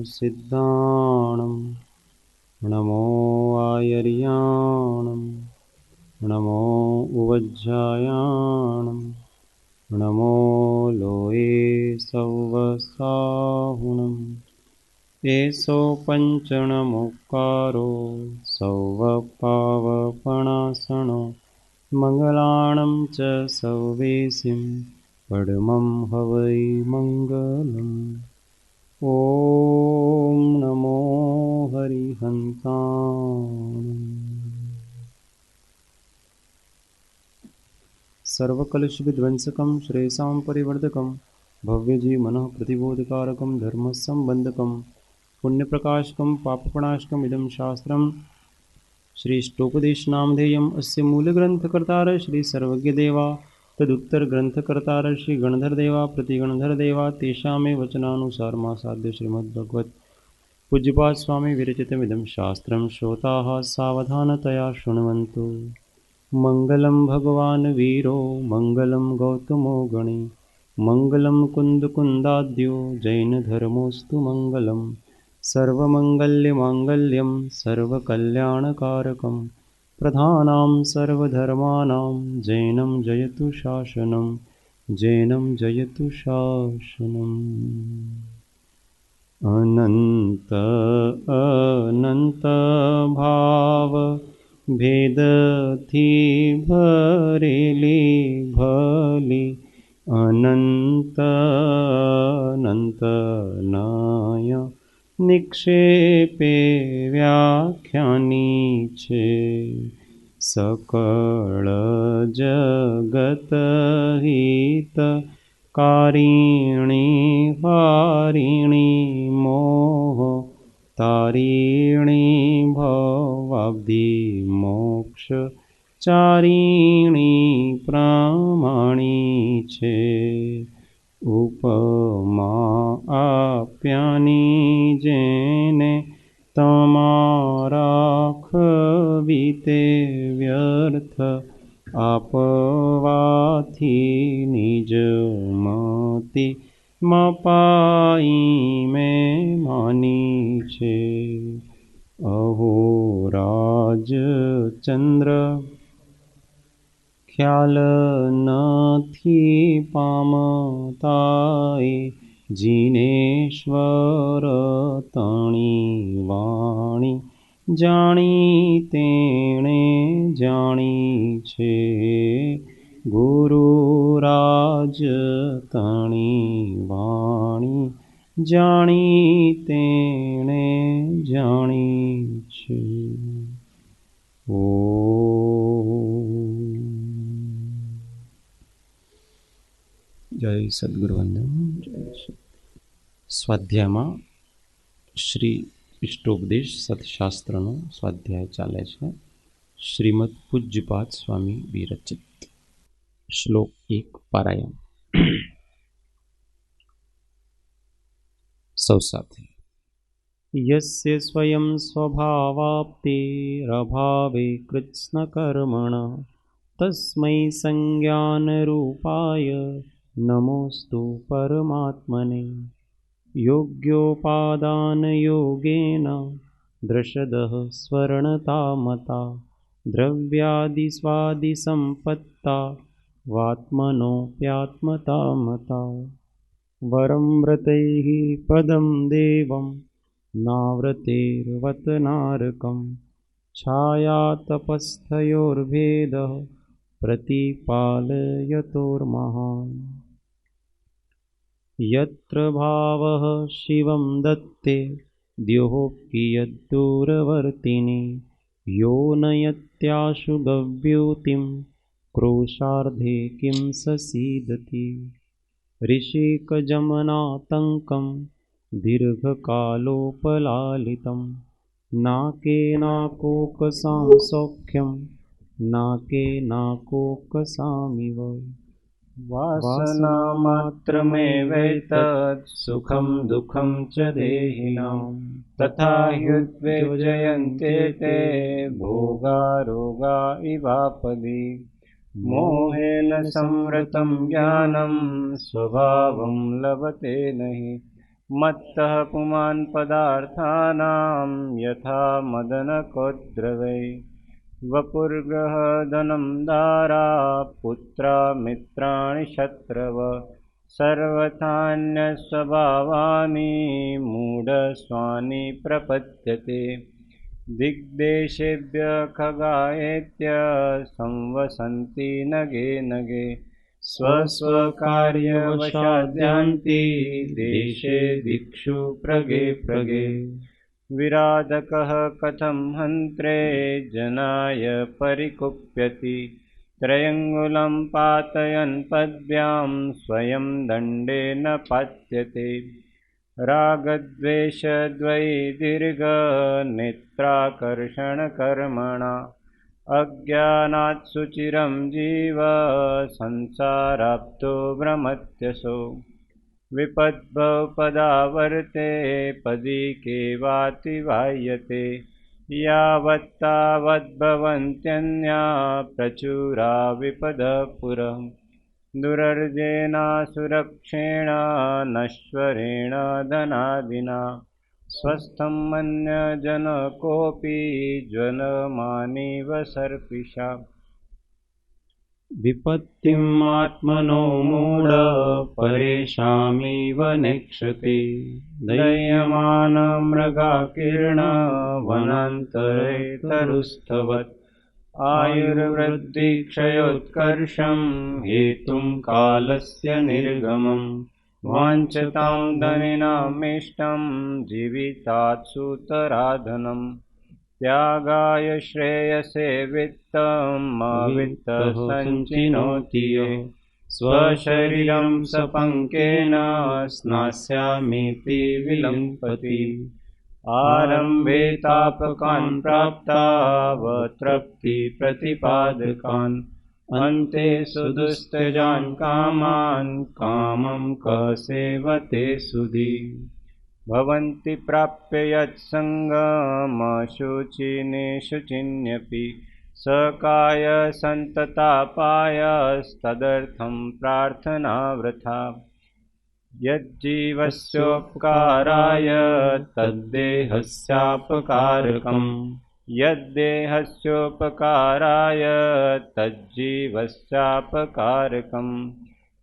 सिद्धाणं नमो आयर्याणं नमो उवज्जायाणं नमो लोये सौवसाहुणम् एषो पञ्चणमुक्कारो सौवपावपणासनो मङ्गलाणं च सौवेशिं परमं हवै मङ्गलम् ॐ नमो हरिहन्ताणम् सर्वकलुषविध्वंसकं श्रेयसां परिवर्धकं भव्यजीवमनः प्रतिबोधकारकं धर्मसम्बन्धकं पुण्यप्रकाशकं पापप्रणाशकम् इदं शास्त्रं श्रेष्ठोपदेशनामधेयम् अस्य मूलग्रन्थकर्तार श्री सर्वज्ञदेवा तदुत्तरग्रन्थकर्तार श्री गणधरदेवा प्रतिगणधरदेवा तेषामे वचनानुसारमासाद्य श्रीमद्भगवत् पूज्यपाद स्वामी विरचितमिदं शास्त्रं श्रोताः सावधानतया शृण्वन्तु। मङ्गलं भगवान् वीरो मङ्गलं गौतमो गणे मङ्गलं कुन्दकुन्दाद्यो जैनधर्मोऽस्तु मङ्गलम् सर्वमङ्गल्यमाङ्गल्यं सर्वकल्याणकारकं प्रधानां सर्वधर्माणां जैनं जयतु शासनं जैनं जयतु शासनम्। अनन्त अनन्त भाव भेदथी भरेली भली अनंत अनंत नाय निक्षेपे व्याख्यानी छे सकळ जगत हित कारिणी हारिणी मोह तारिणी भवाब्धि मोक्ष चारिणी प्रामाणी छे उपमा आप्यानी जेने तमारा खवीते व्यर्थ आपवाथी निज मति मपाई में मानी छे अहोराज चंद्र ख्याल नथी पामताए जिनेश्वर तणी वाणी जाणी तेणे जाणी छे गुरुराज तणी वाणी जाणी तेणे जाणी छे। जय सद्गुरुवंदन। जय स्वाध्यायમાં શ્રી ઇષ્ટોપદેશ સત્શાસ્ત્રનો સ્વાધ્યાય ચાલે છે। શ્રીમદ પૂજ્યપાદ સ્વામી વિરચિત। શ્લોક 1 પારાયણ। સૌ સાથે। यस्य स्वयं स्वभावाप्तिरभावे कृत्स्नकर्मणः तस्मै संज्ञानरूपाय नमोस्तु परमात्मने। योग्योपादानयोगेन दृषदः स्वर्णता मता द्रव्यादिस्वादिसम्पत्ता वात्मनोऽप्यात्मता मता। वरं व्रतैः पदं देवं नाव्रतेर्वतनारकं छायातपस्थयोर्भेदः प्रतिपालयतोर्महान्। यत्र भावः शिवं दत्ते द्योऽपि यद्दूरवर्तिनि यो नयत्याशु गव्यूतिं क्रोशार्धे किं ससीदति। ऋषिकजमनातङ्कं दीर्घकालोपलालितं नाकेनाकोकसां सौख्यं नाकेनाकोकसामिव। वासनामात्रमेवैतत् सुखं दुःखं च देहिनां तथा ह्युद्विजयन्ते ते भोगा रोगा इवापदि। मोहेन संवृतं ज्ञानं स्वभावं लभते नहि मत्तः पुमान् पदार्थानां यथा मदनकोद्रवै वपुर्गः धनं दारा पुत्रा मित्राणि शत्रव सर्वथान्यस्वभावानि मूढस्वानि प्रपद्यते दिग्देशेभ्यः खगायेत्य संवसन्ति नगे नगे स्वस्वकार्यवशाद्यान्ति देशे दिक्षु प्रगे प्रगे विराधकः कथं हन्त्रे जनाय परिकुप्यति त्रयङ्गुलं पातयन् पद्भ्यां स्वयं दण्डेन पात्यते रागद्वेषद्वैदीर्घनेत्राकर्षणकर्मणा अज्ञानात् सुचिरं जीव संसाराप्तो भ्रमत्यसो विपद्भवपदावर्ते पदिकेवातिवाह्यते यावत्तावद्भवन्त्यन्या प्रचुरा विपदः पुरः दुरर्जेनासुरक्षेण नश्वरेण धनादिना स्वस्थं मन्यजनकोऽपि ज्वलमानिव सर्पिषा विपत्तिम् आत्मनो मूढ परेशामिव नेक्षते दह्यमानमृगाकीर्ण वनान्तरे तरुस्तवत् आयुर्वृद्धिक्षयोत्कर्षं हेतुं कालस्य निर्गमम् वाञ्छतां धनिनामीष्टं जीवितात् सुतराधनम् त्यागाय श्रेयसे वित्तम् अवित्तः सञ्चिनोति यो स्वशरीरं सपङ्केन स्नास्यामीति विलम्पति आरम्भे तापकान् प्राप्तावतृप्ति प्रतिपादकान् अन्ते सुदुस्त्यजान् कामान् कामं कः सेवते सुधी भवन्ति प्राप्य यत्सङ्गमशुचिनेशुचिन्यपि स काय सन्ततापायस्तदर्थं प्रार्थना वृथा यज्जीवस्योपकाराय तद्देहस्यापकारकम् यद्देहस्योपकाराय तज्जीवस्यापकारकम्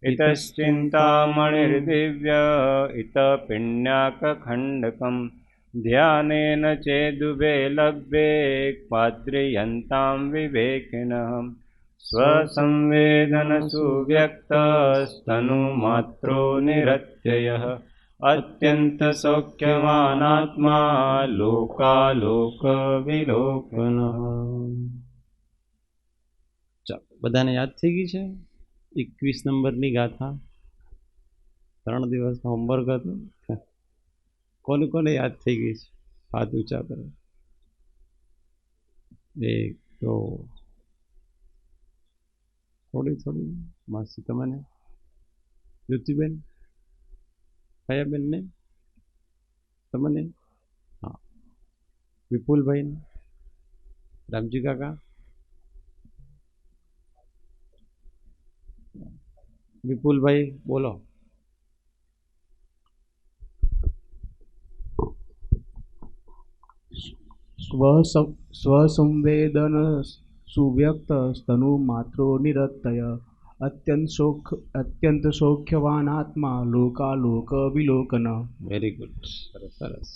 इतश्चिन्तामणिर्दिव्य इतः पिण्याकखण्डकम् ध्यानेन चेदुभे लभ्ये क्वाद्रियन्तां विवेकिनः स्वसंवेदनसुव्यक्तस्तनुमात्रो निरत्ययः अत्यन्तसौख्यवानात्मा लोकालोकविलोकनः। બધાને યાદ થઈ ગઈ છે 21 નંબરની ગાથા? 3 દિવસનો હોમવર્ક હતો. કોને કોને યાદ થઈ ગઈ છે? હાથ ઊંચા કરો. 1 2 થોડી થોડી માસી તમને, જ્યોતિબેન, કયાબેન ને તમને, હા, વિપુલભાઈ, રામજી કાકા, વિપુલભાઈ બોલો. स्वसंवेदन सुव्यक्त स्तनु मात्रो निरत्यय अत्यंत सौख्यवान आत्मा लोकालोक विलोकन. વેરી ગુડ, સરસ સરસ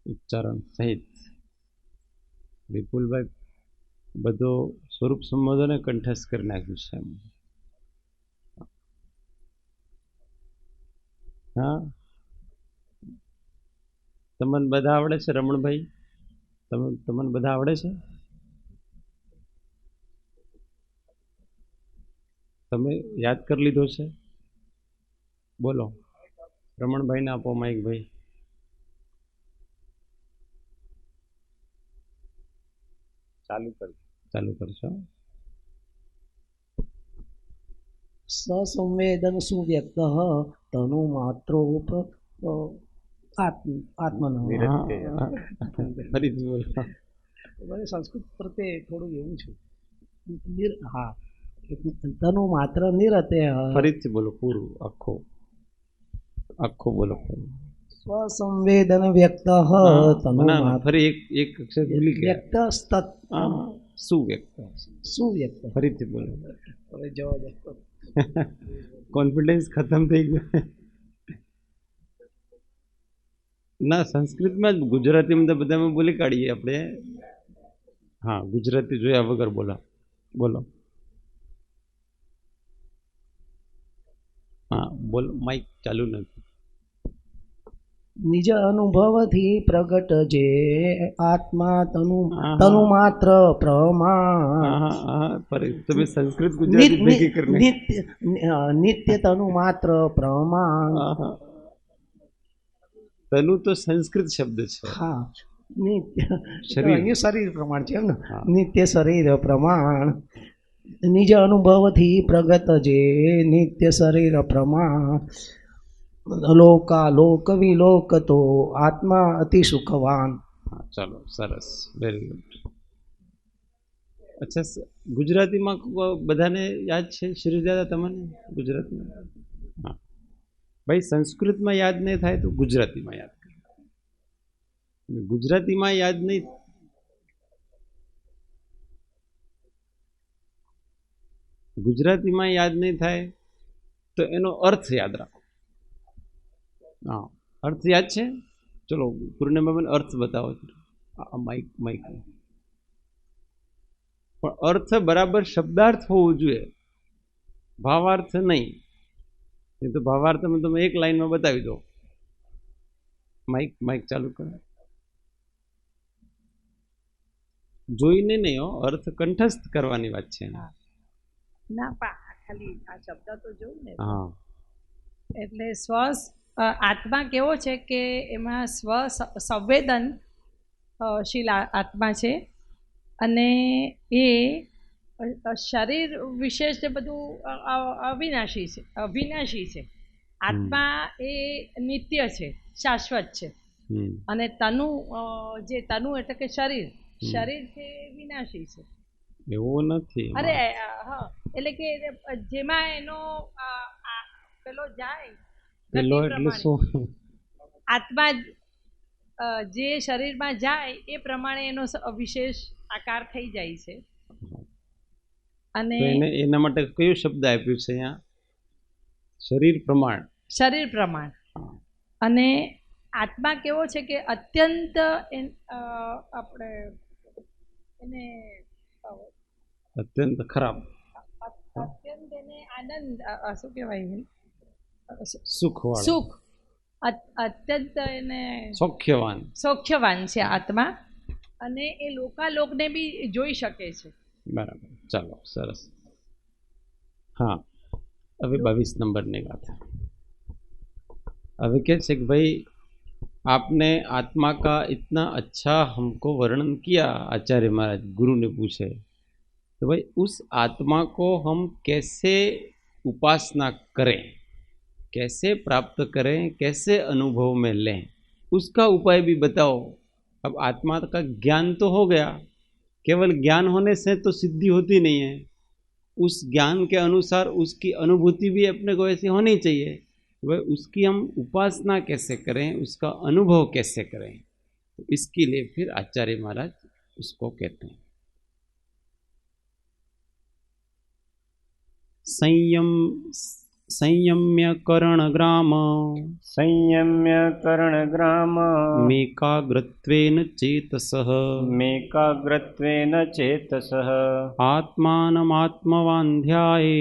ઉચ્ચારણ સહિત. વિપુલભાઈ બધો સ્વરૂપ સંબોધને કંઠસ્થ કરી નાખ્યું છે. હા, તમને બધા આવડે છે? રમણભાઈ, તમને બધા આવડે છે? તમે યાદ કરી લીધો છે? બોલો, રમણભાઈને આપો માઇક ભાઈ. ચાલુ કરશો. સસંવેદન સુવ્યક્ત તનુ માત્રોપ આત્મન. ફરીથી બોલો. મને સંસ્કૃત પ્રત્યે થોડું એવું છે. હા, તનુ માત્ર નિરતે. ફરીથી બોલો પૂરું આખો. આખો બોલો. સ્વસંવેદન વ્યક્ત ના, ફરી એક અક્ષર ભૂલી ગયા. વ્યક્ત સ્તત સુવ્યક્ત. સુવ્યક્ત. ફરીથી બોલો. હવે જવાબ આપો. કોન્ફિડન્સ ખતમ થઈ ગયો. ના, સંસ્કૃતમાં જ, ગુજરાતીમાં તો બધામાં બોલી કાઢીએ આપણે. હા, ગુજરાતી જોયા વગર બોલો. હા બોલો, માઇક ચાલુ નથી. નિજ અનુભવથી પ્રગટ જે આત્મા તનુ માત્ર પ્રમાણ. તમે સંસ્કૃત ગુજરાતી ભેગી કરીને નિત્ય તનુ માત્ર પ્રમાણ. તનુ તો સંસ્કૃત શબ્દ છે. હા, નિત્ય શરીર. શરીર પ્રમાણ છે એમ ને. નિત્ય શરીર પ્રમાણ. નિજ અનુભવથી પ્રગટ જે નિત્ય શરીર પ્રમાણ. લોક વિલોક તો આત્મા અતિ સુખવાન. ચાલો, સરસ, વેરી ગુડ. અચ્છા, ગુજરાતીમાં બધાને યાદ છે શ્રીદાદા તમને? ગુજરાતીમાં? હા ભાઈ, સંસ્કૃતમાં યાદ નહીં થાય તો ગુજરાતીમાં યાદ કરો. ગુજરાતીમાં યાદ નહીં, ગુજરાતીમાં યાદ નહીં થાય તો એનો અર્થ યાદ રાખો. હા, અર્થ યાદ છે? ચલો, પૂર્ણિમાબેન અર્થ બતાવો. માઇક પણ અર્થ બરાબર શબ્દાર્થ હોવો જોઈએ, ભાવાર્થ નહીં. એ તો ભાવાર્થમાં તમે એક લાઈનમાં બતાવી દો. માઇક ચાલુ કરો. જોઈને નહીં હો, અર્થ કંઠસ્થ કરવાની વાત છે. ના ખાલી આ શબ્દ તો જોઉં ને. હા, એટલે આત્મા કેવો છે કે એમાં સંવેદનશીલ આત્મા છે, અને એ શરીર વિશેષ જે બધું અવિનાશી છે. આત્મા એ નિત્ય છે, શાશ્વત છે. અને તનુ એટલે કે શરીર છે વિનાશી છે. એવું નથી. અરે હા, એટલે કે જેમાં એનો પેલો જાય, પેલો એટલે શું? આત્મા જે શરીરમાં જાય એ પ્રમાણે એનો વિશેષ આકાર થઈ જાય છે. અને એના માટે કયો શબ્દ આપ્યું છે અહીંયા? શરીર પ્રમાણ. શરીર પ્રમાણ. અને આત્મા કેવો છે કે અત્યંત આપણે એને અત્યંત ખરાબ, અત્યંત એને આનંદ, શું કહેવાય, સુખ, અત્યંત એને સૌખ્યવાન છે આત્મા. અને એ લોકાલોકને બી જોઈ શકે છે. બરાબર, ચાલો, સરસ. હા, હવે 22 નંબરની વાત. હવે क्या है कि भाई आपने आत्मा का इतना अच्छा हमको वर्णन किया, आचार्य महाराज गुरु ने पूछे, तो भाई उस आत्मा को हम कैसे उपासना करें, कैसे प्राप्त करें, कैसे अनुभव में लें, उसका उपाय भी बताओ. अब आत्मा का ज्ञान तो हो गया, केवल ज्ञान होने से तो सिद्धि होती नहीं है. उस ज्ञान के अनुसार उसकी अनुभूति भी अपने को ऐसी होनी चाहिए. वह उसकी हम उपासना कैसे करें, उसका अनुभव कैसे करें, तो इसके लिए फिर आचार्य महाराज उसको कहते हैं संयम्य करणग्राम मेकाग्रत्वेन चेतसः आत्मानमात्मवान्ध्याये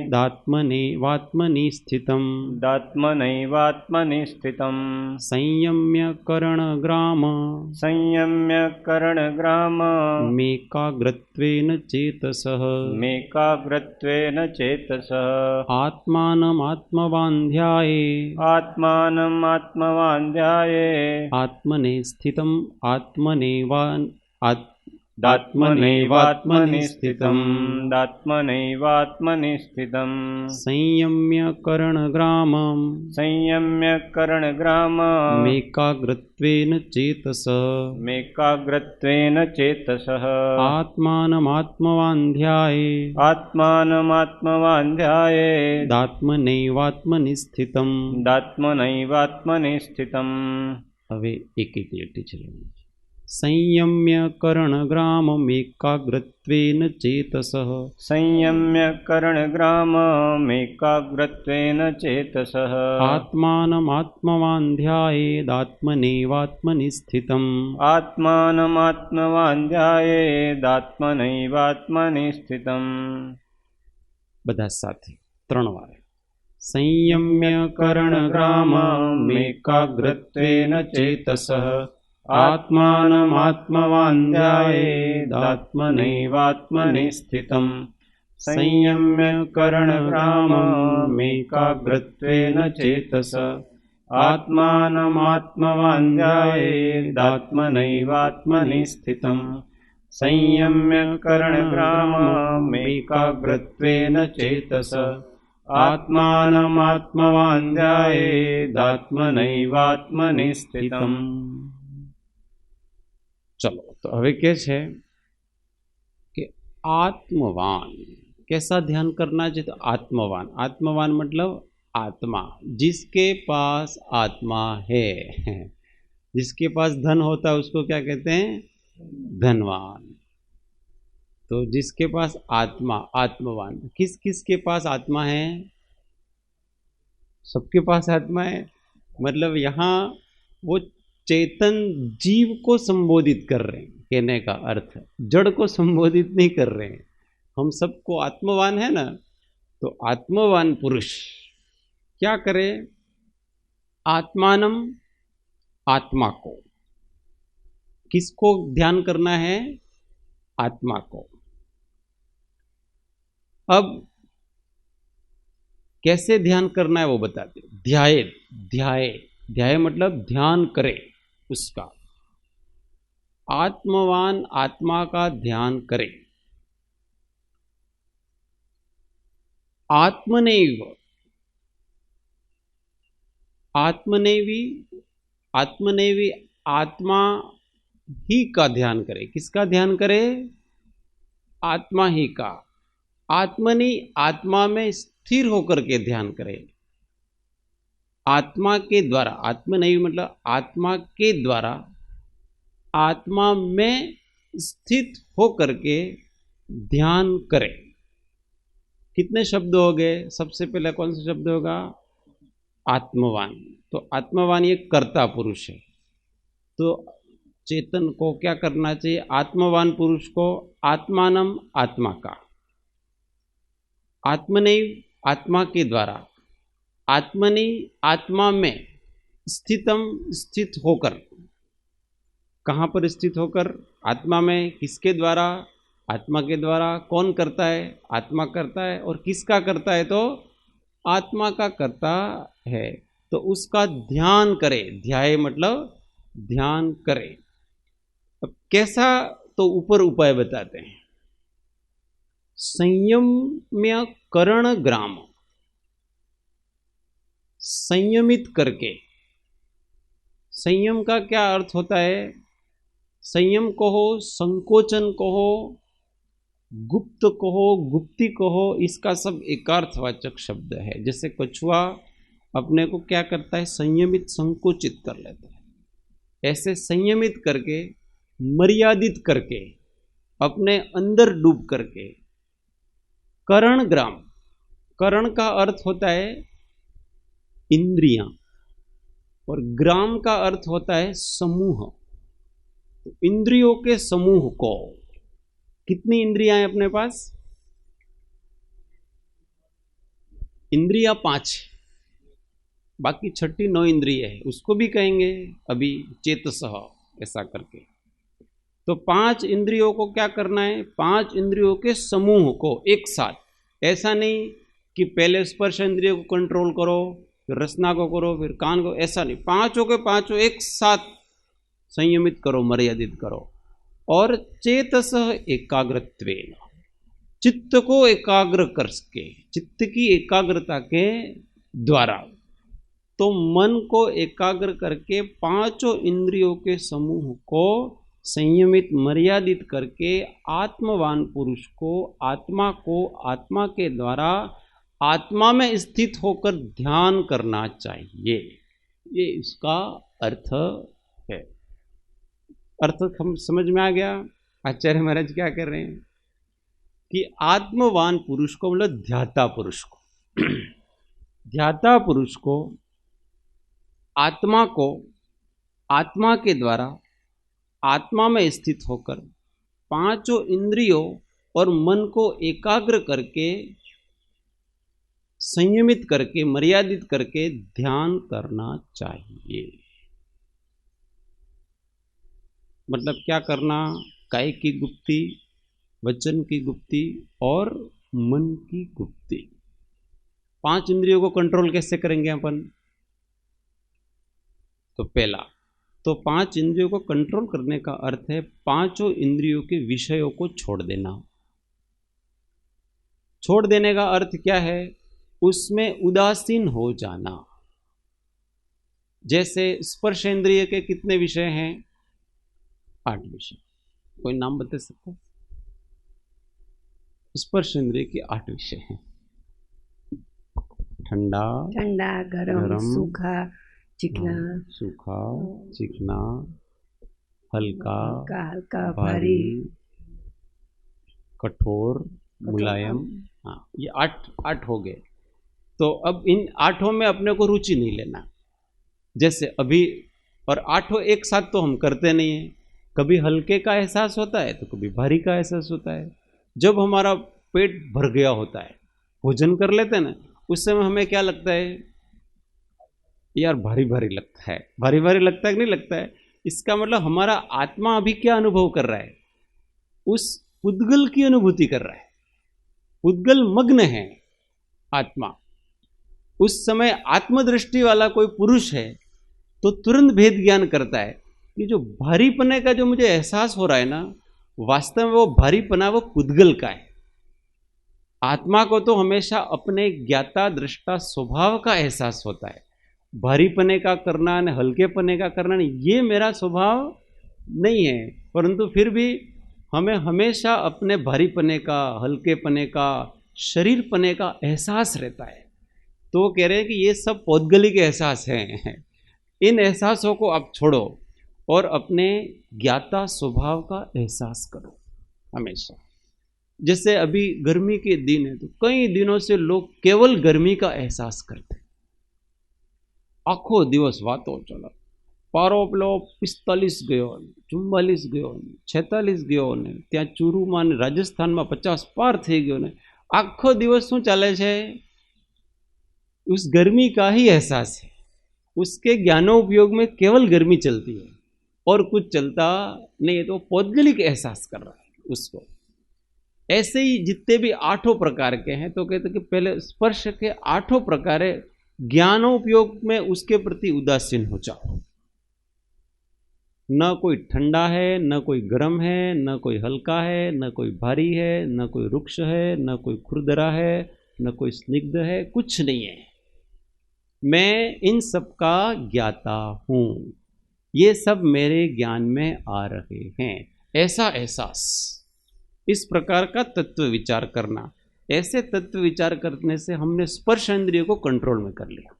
दात्मनैवात्मनि स्थितं संयम्य करणग्राम मेकाग्रत्वेन चेतसः आत्मानमात्मवान्ध्याये आत्मने स्थितं दात्मनैवात्मनि स्थितम् दात्मनैवात्मनि स्थितम् संयम्य करणग्रामम् संयम्य करणग्रामम् मेकाग्रत्वेन चेतस मेकाग्रत्वेन चेतसः आत्मानमात्मवान् ध्याये आत्मानमात्मवान् ध्यायेत् दात्मनैवात्मनि स्थितम् दात्मनैवात्मनि स्थितम् હવે એક એક લીટી ચલાવવાની છે. સંયમ્ય કરણગ્રામમેકાગ્રત્વેન ચેતસઃ संयम्य करणग्राममेकाग्रत्वेन चेतसः આત્માનમાત્મવાन् ध्यायेदात्मनैवात्मनि स्थितम् आत्मानमात्मवान् ध्यायेदात्मनैवात्मनि स्थितम् બધા સાથે 3 વાર. संयम्य करणग्राममेकाग्रत्वेन चेतसः आत्मानमात्मवान् ध्यायेदात्मनैवात्मनि स्थितम् संयम्य करणग्राममेकाग्रत्वेन चेतसः आत्मानमात्मवान् ध्यायेदात्मनैवात्मनि स्थितम् संयम्य करणग्राममेकाग्रत्वेन चेतसः आत्मानमात्मवान् ध्यायेदात्मनैवात्मनि स्थितम्. चलो तो હવે કે છે કે आत्मवान कैसा ध्यान करना चाहिए? तो आत्मवान, आत्मवान मतलब आत्मा, जिसके पास आत्मा है. जिसके पास धन होता है उसको क्या कहते हैं? धनवान. तो जिसके पास आत्मा, आत्मवान. किस किस के पास आत्मा है? सबके पास आत्मा है. मतलब यहाँ वो चेतन जीव को संबोधित कर रहे हैं, कहने का अर्थ जड़ को संबोधित नहीं कर रहे हैं. हम सबको आत्मवान है ना, तो आत्मवान पुरुष क्या करे? आत्मानम, आत्मा को. किसको ध्यान करना है? आत्मा को. अब कैसे ध्यान करना है वो बताते. ध्याय, ध्याय, ध्याय मतलब ध्यान करे उसका. आत्मवान आत्मा का ध्यान करे. आत्मनैव, आत्मनैवी, आत्मनैवी आत्मा ही का ध्यान करे. किसका ध्यान करे? आत्मा ही का. आत्मनि, आत्मा में स्थिर होकर के ध्यान करे. आत्मा के द्वारा, आत्मा नहीं मतलब आत्मा के द्वारा, आत्मा में स्थित होकर के ध्यान करे. कितने शब्द हो गए? सबसे पहले कौन सा शब्द होगा? आत्मवान. तो आत्मवान ये कर्ता पुरुष है. तो चेतन को क्या करना चाहिए? आत्मवान पुरुष को आत्मानम, आत्मा का. आत्मनैव, आत्मा के द्वारा. आत्मनि, आत्मा में. स्थितम, स्थित होकर. कहाँ पर स्थित होकर? आत्मा में. किसके द्वारा? आत्मा के द्वारा. कौन करता है? आत्मा करता है. और किसका करता है? तो आत्मा का करता है. तो उसका ध्यान करे. ध्याय मतलब ध्यान करे. अब कैसा? तो ऊपर उपाय बताते हैं. संयम्य करण ग्राम, संयमित करके. संयम का क्या अर्थ होता है? संयम कहो, संकोचन कहो, गुप्त कहो, गुप्ती कहो, इसका सब एकार्थवाचक शब्द है. जैसे कछुआ अपने को क्या करता है? संयमित, संकोचित कर लेता है. ऐसे संयमित करके, मर्यादित करके, अपने अंदर डूब करके. करण ग्राम, करण का अर्थ होता है इंद्रियां, और ग्राम का अर्थ होता है समूह. तो इंद्रियों के समूह को. कितनी इंद्रियां हैं अपने पास? इंद्रियां 5, बाकी 6 9 इंद्रिय है. उसको भी कहेंगे अभी चेतसः, ऐसा करके. तो 5 इंद्रियों को क्या करना है? 5 इंद्रियों के समूह को एक साथ. ऐसा नहीं कि पहले स्पर्श इंद्रिय को कंट्रोल करो, फिर रसना को करो, फिर कान को. ऐसा नहीं. 5 के 5 एक साथ संयमित करो, मर्यादित करो. और चेतस एकाग्रत्वेन, चित्त को एकाग्र करके, चित्त की एकाग्रता के द्वारा, तो मन को एकाग्र करके पांचों इंद्रियों के समूह को संयमित मर्यादित करके आत्मवान पुरुष को आत्मा के द्वारा आत्मा में स्थित होकर ध्यान करना चाहिए। ये इसका अर्थ है। अर्थ हम समझ में आ गया। आचार्य महाराज क्या कर रहे हैं कि आत्मवान पुरुष को मतलब ध्याता पुरुष को ध्याता पुरुष को आत्मा के द्वारा आत्मा में स्थित होकर पांचों इंद्रियों और मन को एकाग्र करके संयमित करके मर्यादित करके ध्यान करना चाहिए। मतलब क्या करना? काय की गुप्ती, वचन की गुप्ती और मन की गुप्ती। पांच इंद्रियों को कंट्रोल कैसे करेंगे अपन? तो पहला तो पांच इंद्रियों को कंट्रोल करने का अर्थ है पांचों इंद्रियों के विषयों को छोड़ देना। छोड़ देने का अर्थ क्या है? उसमें उदासीन हो जाना। जैसे स्पर्श इंद्रिय के कितने विषय हैं? 8 विषय। कोई नाम बता सकता? स्पर्श इंद्रिय के 8 विषय हैं। ठंडा, गरम, सूखा, चिकना, चिकना, हल्का, भारी, कठोर, मुलायम। हाँ, ये 8 हो गए। तो अब इन 8 में अपने को रुचि नहीं लेना। जैसे अभी और 8 एक साथ तो हम करते नहीं हैं। कभी हल्के का एहसास होता है तो कभी भारी का एहसास होता है। जब हमारा पेट भर गया होता है, भोजन कर लेते हैं ना, उस समय हमें क्या लगता है? यार भारी भारी लगता है। भारी भारी लगता है कि नहीं लगता है? इसका मतलब हमारा आत्मा अभी क्या अनुभव कर रहा है? उस पुद्गल की अनुभूति कर रहा है। पुद्गल मग्न है आत्मा। उस समय आत्मदृष्टि वाला कोई पुरुष है तो तुरंत भेद ज्ञान करता है कि जो भारीपने का जो मुझे एहसास हो रहा है ना, वास्तव में वो भारीपना वो पुद्गल का है। आत्मा को तो हमेशा अपने ज्ञाता दृष्टा स्वभाव का एहसास होता है। भारीपने का करना न हल्केपने का करना नहीं, ये मेरा स्वभाव नहीं है। परंतु फिर भी हमें हमेशा अपने भारीपने का, हल्केपने का, शरीरपने का एहसास रहता है। तो वो कह रहे हैं कि ये सब पौद्गलिक एहसास हैं। इन एहसासों को आप छोड़ो और अपने ज्ञाता स्वभाव का एहसास करो हमेशा। जैसे अभी गर्मी के दिन है तो कई दिनों से लोग केवल गर्मी का एहसास करते हैं। आखो दिवस वातो चलो, पारो पेलो 45 गयो, 44 गयो, 46 गयो ने, त्या चूरूमा ने राजस्थान में 50 पार थी गयो ने। आखो दिवस शू चाले छे? उस गर्मी का ही एहसास है। उसके ज्ञानोपयोग में केवल गर्मी चलती है और कुछ चलता नहीं है। तो पौद्गलिक एहसास कर रहा है उसको। ऐसे ही जितने भी 8 प्रकार के हैं, तो कहते कि पहले स्पर्श के 8 प्रकार ज्ञानोपयोग में उसके प्रति उदासीन हो जाओ। न कोई ठंडा है, न कोई गर्म है, न कोई हल्का है, न कोई भारी है, न कोई रुक्ष है, न कोई खुरदरा है, न कोई स्निग्ध है, कुछ नहीं है। मैं इन सब का ज्ञाता हूँ, ये सब मेरे ज्ञान में आ रहे हैं। ऐसा एहसास, इस प्रकार का तत्व विचार करना। ऐसे तत्व विचार करने से हमने स्पर्श इंद्रिय को कंट्रोल में कर लिया।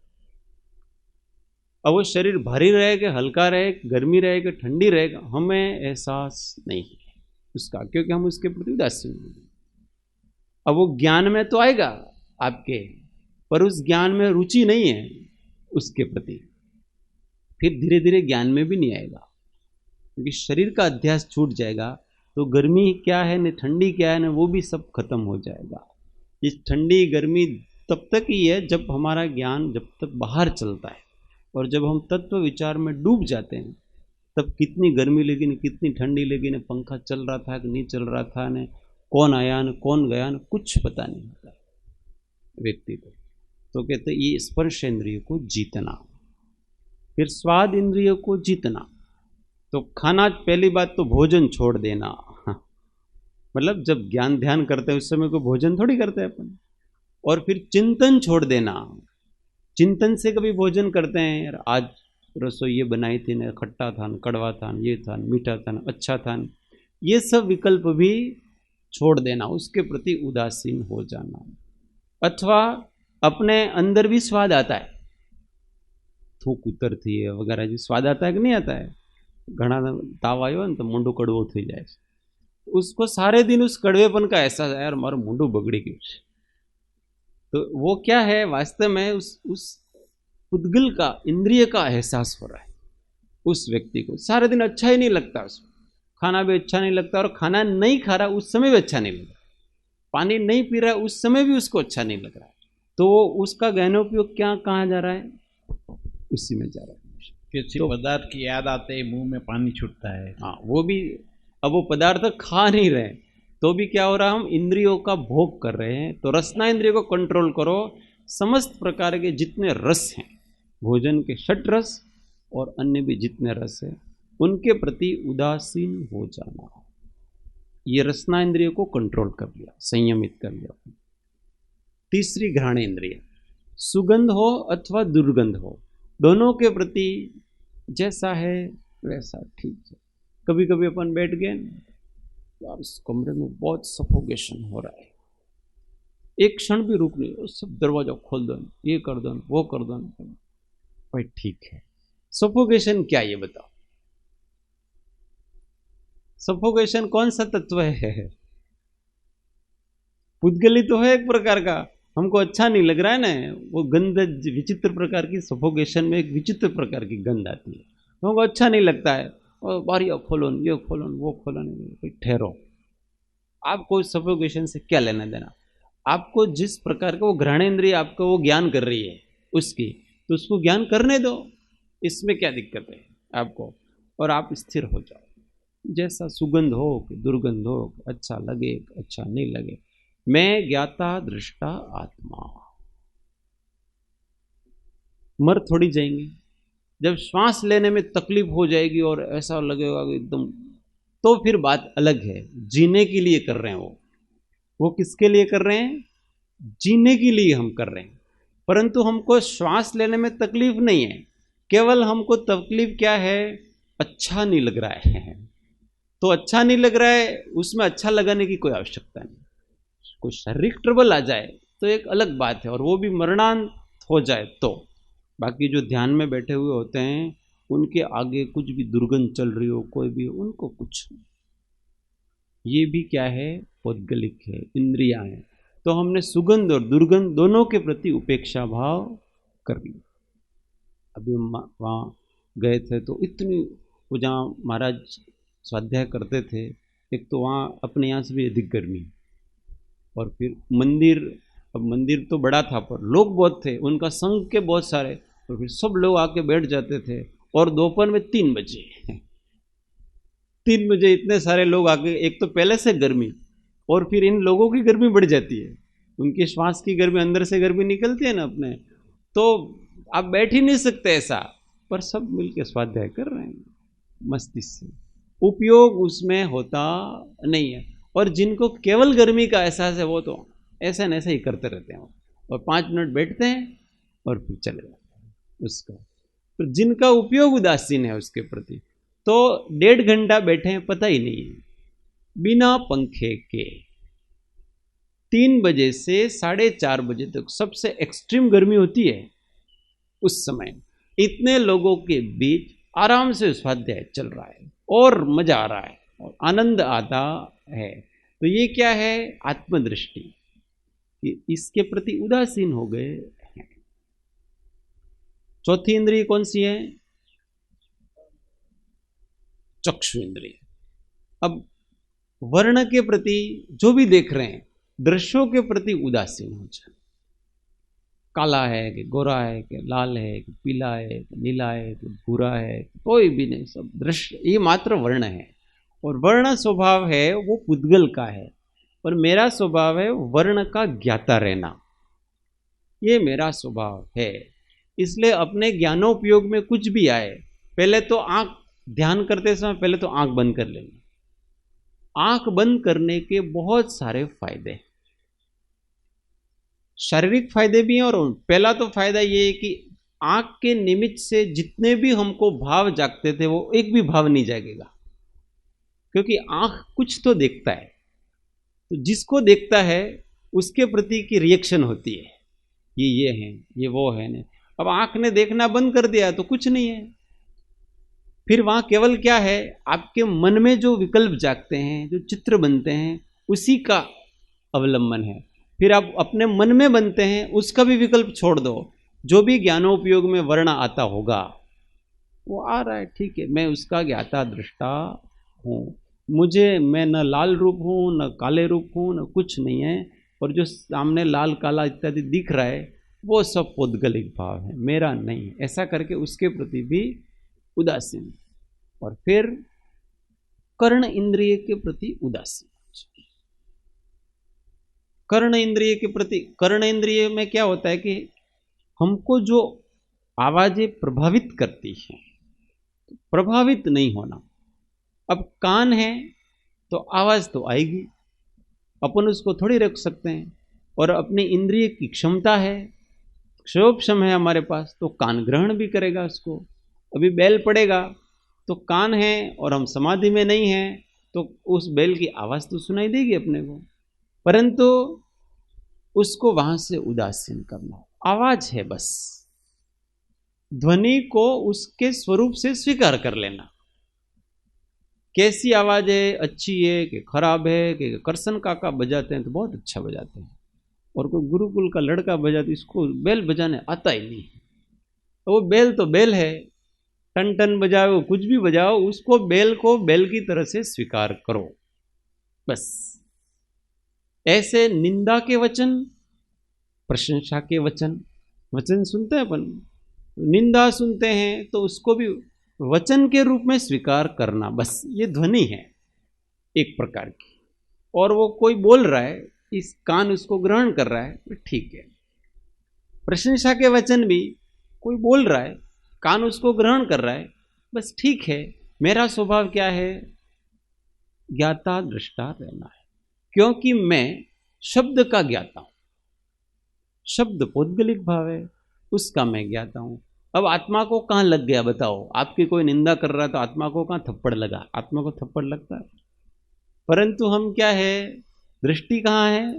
अब वो शरीर भारी रहेगा, हल्का रहेगा, गर्मी रहेगा, ठंडी रहेगा, हमें एहसास नहीं है उसका, क्योंकि हम उसके प्रति उदासीन हैं। अब वो ज्ञान में तो आएगा आपके, पर उस ज्ञान में रुचि नहीं है उसके प्रति, फिर धीरे धीरे ज्ञान में भी नहीं आएगा, क्योंकि शरीर का अध्यास छूट जाएगा। तो गर्मी क्या है न ठंडी क्या है न, वो भी सब खत्म हो जाएगा। इस ठंडी गर्मी तब तक ही है जब हमारा ज्ञान जब तक बाहर चलता है, और जब हम तत्व विचार में डूब जाते हैं तब कितनी गर्मी लगी न कितनी ठंडी लगी न, पंखा चल रहा था कि नहीं चल रहा था न, कौन आया न कौन गया न, कुछ पता नहीं होता व्यक्ति को। तो कहते ये स्पर्श इंद्रिय को जीतना, फिर स्वाद इंद्रिय को जीतना। तो खाना, पहली बात तो भोजन छोड़ देना। मतलब जब ज्ञान ध्यान करते हैं उस समय को भोजन थोड़ी करते हैं अपन। और फिर चिंतन छोड़ देना। चिंतन से कभी भोजन करते हैं, यार आज रसोई ये बनाई थी ना, खट्टा था न, कड़वा था न, ये था न, मीठा था न, अच्छा था न, ये सब विकल्प भी छोड़ देना, उसके प्रति उदासीन हो जाना। अथवा अपने अंदर भी स्वाद आता है, थूक उतरती है वगैरह, जी स्वाद आता है कि नहीं आता है? घना ताव आयो ने तो मुंडू कड़वो थी जाए, उसको सारे दिन उस कड़वेपन का एहसास है, यार मारो मुंडू बगड़ी गયું છે। तो वो क्या है, वास्तव में उस पुद्गल का, इंद्रिय का एहसास हो रहा है। उस व्यक्ति को सारे दिन अच्छा ही नहीं लगता, उसको खाना भी अच्छा नहीं लगता, और खाना नहीं खा रहा उस समय भी अच्छा नहीं लग रहा, पानी नहीं पी रहा उस समय भी उसको अच्छा नहीं लग रहा है। तो उसका ज्ञानोपयोग क्या कहाँ जा रहा है? उसी में जा रहा है। किसी पदार्थ की याद आते ही मुंह में पानी छूटता है। हाँ, वो भी, अब वो पदार्थ खा नहीं रहे तो भी क्या हो रहा है, हम इंद्रियों का भोग कर रहे हैं। तो रसना इंद्रियों को कंट्रोल करो। समस्त प्रकार के जितने रस हैं, भोजन के 6 रस और अन्य भी जितने रस हैं, उनके प्रति उदासीन हो जाना, ये रसना इंद्रियों को कंट्रोल कर लिया, संयमित कर लिया। तीसरी घ्राण इंद्रिय, सुगंध हो अथवा दुर्गंध हो, दोनों के प्रति जैसा है वैसा ठीक है। कभी कभी अपन बैठ गए, यार इस कमरे में बहुत सफोकेशन हो रहा है, एक क्षण भी रुक नहीं, सब दरवाजा खोल दो, ये कर दो, वो कर दो, भाई ठीक है। सफोकेशन क्या, ये बताओ, सफोकेशन कौन सा तत्व है? पुद्गली तो है एक प्रकार का, हमको अच्छा नहीं लग रहा है ना, वो गंध विचित्र प्रकार की, सफोकेशन में एक विचित्र प्रकार की गंध आती है, हमको अच्छा नहीं लगता है, और बारियाँ खोलो, ये खोलो, वो खोलो, नहीं ठहरो। आपको सफोकेशन से क्या लेना देना? आपको जिस प्रकार का वो घ्राणेंद्रिय आपको वो ज्ञान कर रही है उसकी, तो उसको ज्ञान करने दो, इसमें क्या दिक्कत है आपको? और आप स्थिर हो जाओ, जैसा सुगंध हो कि दुर्गंध हो, अच्छा लगे अच्छा नहीं लगे, मैं ज्ञाता दृष्टा आत्मा। मर थोड़ी जाएंगे, जब श्वास लेने में तकलीफ हो जाएगी और ऐसा लगेगा कि एकदम, तो फिर बात अलग है। जीने के लिए कर रहे हैं वो किसके लिए कर रहे हैं? जीने के लिए हम कर रहे हैं। परंतु हमको श्वास लेने में तकलीफ नहीं है, केवल हमको तकलीफ क्या है, अच्छा नहीं लग रहा है। तो अच्छा नहीं लग रहा है, उसमें अच्छा लगाने की कोई आवश्यकता नहीं। कोई शारीरिक ट्रबल आ जाए तो एक अलग बात है, और वो भी मरणांत हो जाए तो। बाकी जो ध्यान में बैठे हुए होते हैं उनके आगे कुछ भी दुर्गंध चल रही हो, कोई भी, उनको कुछ, ये भी क्या है, पौद्गलिक है, इंद्रियां हैं। तो हमने सुगंध और दुर्गंध दोनों के प्रति उपेक्षा भाव कर लिया। अभी हम वहाँ गए थे तो इतनी, वो जहाँ महाराज स्वाध्याय करते थे, एक तो वहाँ अपने यहाँ से भी अधिक गर्मी, और फिर मंदिर, अब मंदिर तो बड़ा था पर लोग बहुत थे, उनका संघ के बहुत सारे, और फिर सब लोग आके बैठ जाते थे। और दोपहर में 3 बजे 3 बजे इतने सारे लोग आके, एक तो पहले से गर्मी, और फिर इन लोगों की गर्मी बढ़ जाती है, उनकी श्वास की गर्मी, अंदर से गर्मी निकलती है ना अपने, तो आप बैठ ही नहीं सकते ऐसा, पर सब मिलके स्वाध्याय कर रहे हैं मस्ती से। उपयोग उसमें होता नहीं है। और जिनको केवल गर्मी का एहसास है वो तो ऐसा न ऐसा ही करते रहते हैं, और 5 मिनट बैठते हैं और फिर चले जाते हैं उसका। तो जिनका उपयोग उदासीन है उसके प्रति, तो 1.5 घंटा बैठे हैं पता ही नहीं है, बिना पंखे के। 3 बजे से 4:30 बजे तक सबसे एक्सट्रीम गर्मी होती है, उस समय इतने लोगों के बीच आराम से स्वाध्याय चल रहा है और मजा आ रहा है और आनंद आता है। तो ये क्या है, आत्मदृष्टि, कि इसके प्रति उदासीन हो गए हैं। चौथी इंद्रिय कौन सी है? चक्षु इंद्रिय। अब वर्ण के प्रति जो भी देख रहे हैं, दृश्यों के प्रति उदासीन हो जाए। काला है कि गोरा है कि लाल है कि पीला है कि नीला है कि भूरा है, कोई भी नहीं, सब दृश्य, ये मात्र वर्ण है। और वर्ण स्वभाव है वो पुद्गल का है, और मेरा स्वभाव है वर्ण का ज्ञाता रहना, ये मेरा स्वभाव है। इसलिए अपने ज्ञानोपयोग में कुछ भी आए, पहले तो आँख ध्यान करते समय पहले तो आंख बंद कर लेना। आंख बंद करने के बहुत सारे फायदे हैं, शारीरिक फायदे भी हैं, और पहला तो फायदा ये है कि आंख के निमित्त से जितने भी हमको भाव जागते थे वो एक भी भाव नहीं जागेगा, क्योंकि आंख कुछ तो देखता है, तो जिसको देखता है उसके प्रति की रिएक्शन होती है, ये है, ये वो है नहीं। अब आंख ने देखना बंद कर दिया तो कुछ नहीं है, फिर वहां केवल क्या है, आपके मन में जो विकल्प जागते हैं, जो चित्र बनते हैं, उसी का अवलंबन है। फिर आप अपने मन में बनते हैं, उसका भी विकल्प छोड़ दो, जो भी ज्ञानोपयोग में वर्ण आता होगा वो आ रहा है, ठीक है, मैं उसका ज्ञाता दृष्टा हूँ, मैं न लाल रूप हूँ न काले रूप हूँ न कुछ नहीं है, और जो सामने लाल काला इत्यादि दिख रहा है वो सब पौद्गलिक भाव है, मेरा नहीं, ऐसा करके उसके प्रति भी उदासीन। और फिर कर्ण इंद्रिय के प्रति उदासीन। कर्ण इंद्रिय के प्रति, कर्ण इंद्रिय में क्या होता है कि हमको जो आवाजें प्रभावित करती हैं, प्रभावित नहीं होना। अब कान है तो आवाज तो आएगी, अपन उसको थोड़ी रख सकते हैं, और अपनी इंद्रिय की क्षमता है, क्षोभक्षम है हमारे पास, तो कान ग्रहण भी करेगा उसको। अभी बैल पड़ेगा तो कान है और हम समाधि में नहीं हैं, तो उस बैल की आवाज तो सुनाई देगी अपने को, परंतु उसको वहां से उदासीन करना। आवाज है बस, ध्वनि को उसके स्वरूप से स्वीकार कर लेना। कैसी आवाज है, अच्छी है कि खराब है, कि करसन काका बजाते हैं तो बहुत अच्छा बजाते हैं, और कोई गुरुकुल का लड़का बजाते, इसको बेल बजाने आता ही नहीं, तो वो बेल तो बेल है, टन टन बजाओ कुछ भी बजाओ, उसको बेल को बेल की तरह से स्वीकार करो बस। ऐसे निंदा के वचन, प्रशंसा के वचन, वचन सुनते हैं अपन, निंदा सुनते हैं तो उसको भी वचन के रूप में स्वीकार करना, बस ये ध्वनि है एक प्रकार की। और वो कोई बोल रहा है, इस कान उसको ग्रहण कर रहा है, तो ठीक है। प्रशंसा के वचन भी कोई बोल रहा है, कान उसको ग्रहण कर रहा है, बस ठीक है। मेरा स्वभाव क्या है, ज्ञाता दृष्टा रहना है, क्योंकि मैं शब्द का ज्ञाता हूं। शब्द पौद्गलिक भाव है, उसका मैं ज्ञाता हूं। अब आत्मा को कहां लग गया बताओ, आपकी कोई निंदा कर रहा है तो आत्मा को कहां थप्पड़ लगा, आत्मा को थप्पड़ लगता है, परंतु हम क्या है, दृष्टि कहां है,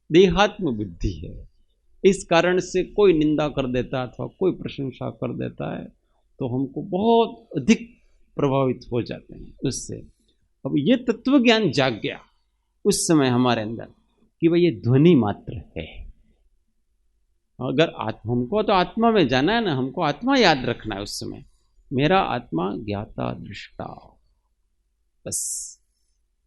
देहात्म बुद्धि है। इस कारण से कोई निंदा कर देता है अथवा कोई प्रशंसा कर देता है तो हमको बहुत अधिक प्रभावित हो जाते हैं उससे। अब ये तत्व ज्ञान जाग गया उस समय हमारे अंदर कि भाई ये ध्वनि मात्र है। अगर हमको तो आत्मा में जाना है ना, हमको आत्मा याद रखना है उस समय, मेरा आत्मा ज्ञाता दृष्टा, बस।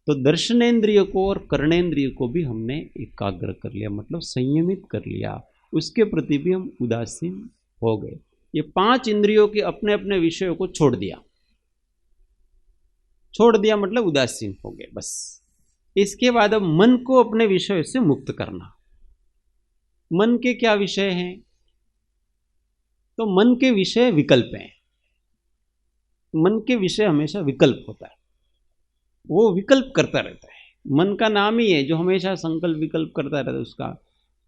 तो दर्शनेन्द्रिय को और कर्णेन्द्रिय को भी हमने एकाग्र कर लिया, मतलब संयमित कर लिया, उसके प्रति भी हम उदासीन हो गए। ये 5 इंद्रियों के अपने अपने विषयों को छोड़ दिया, मतलब उदासीन हो गए बस। इसके बाद अब मन को अपने विषय से मुक्त करना। मन के क्या विषय हैं, तो मन के विषय विकल्प हैं। मन के विषय हमेशा विकल्प होता है, वो विकल्प करता रहता है, मन का नाम ही है जो हमेशा संकल्प विकल्प करता रहता है उसका।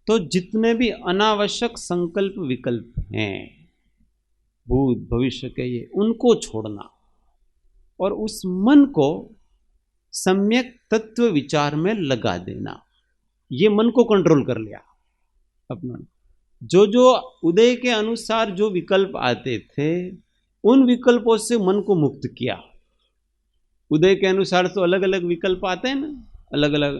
तो जितने भी अनावश्यक संकल्प विकल्प हैं, भूत भविष्य के, ये उनको छोड़ना और उस मन को सम्यक तत्व विचार में लगा देना। ये मन को कंट्रोल कर लिया अपना। जो जो उदय के अनुसार जो विकल्प आते थे उन विकल्पों से मन को मुक्त किया। उदय के अनुसार तो अलग अलग विकल्प आते हैं ना, अलग अलग।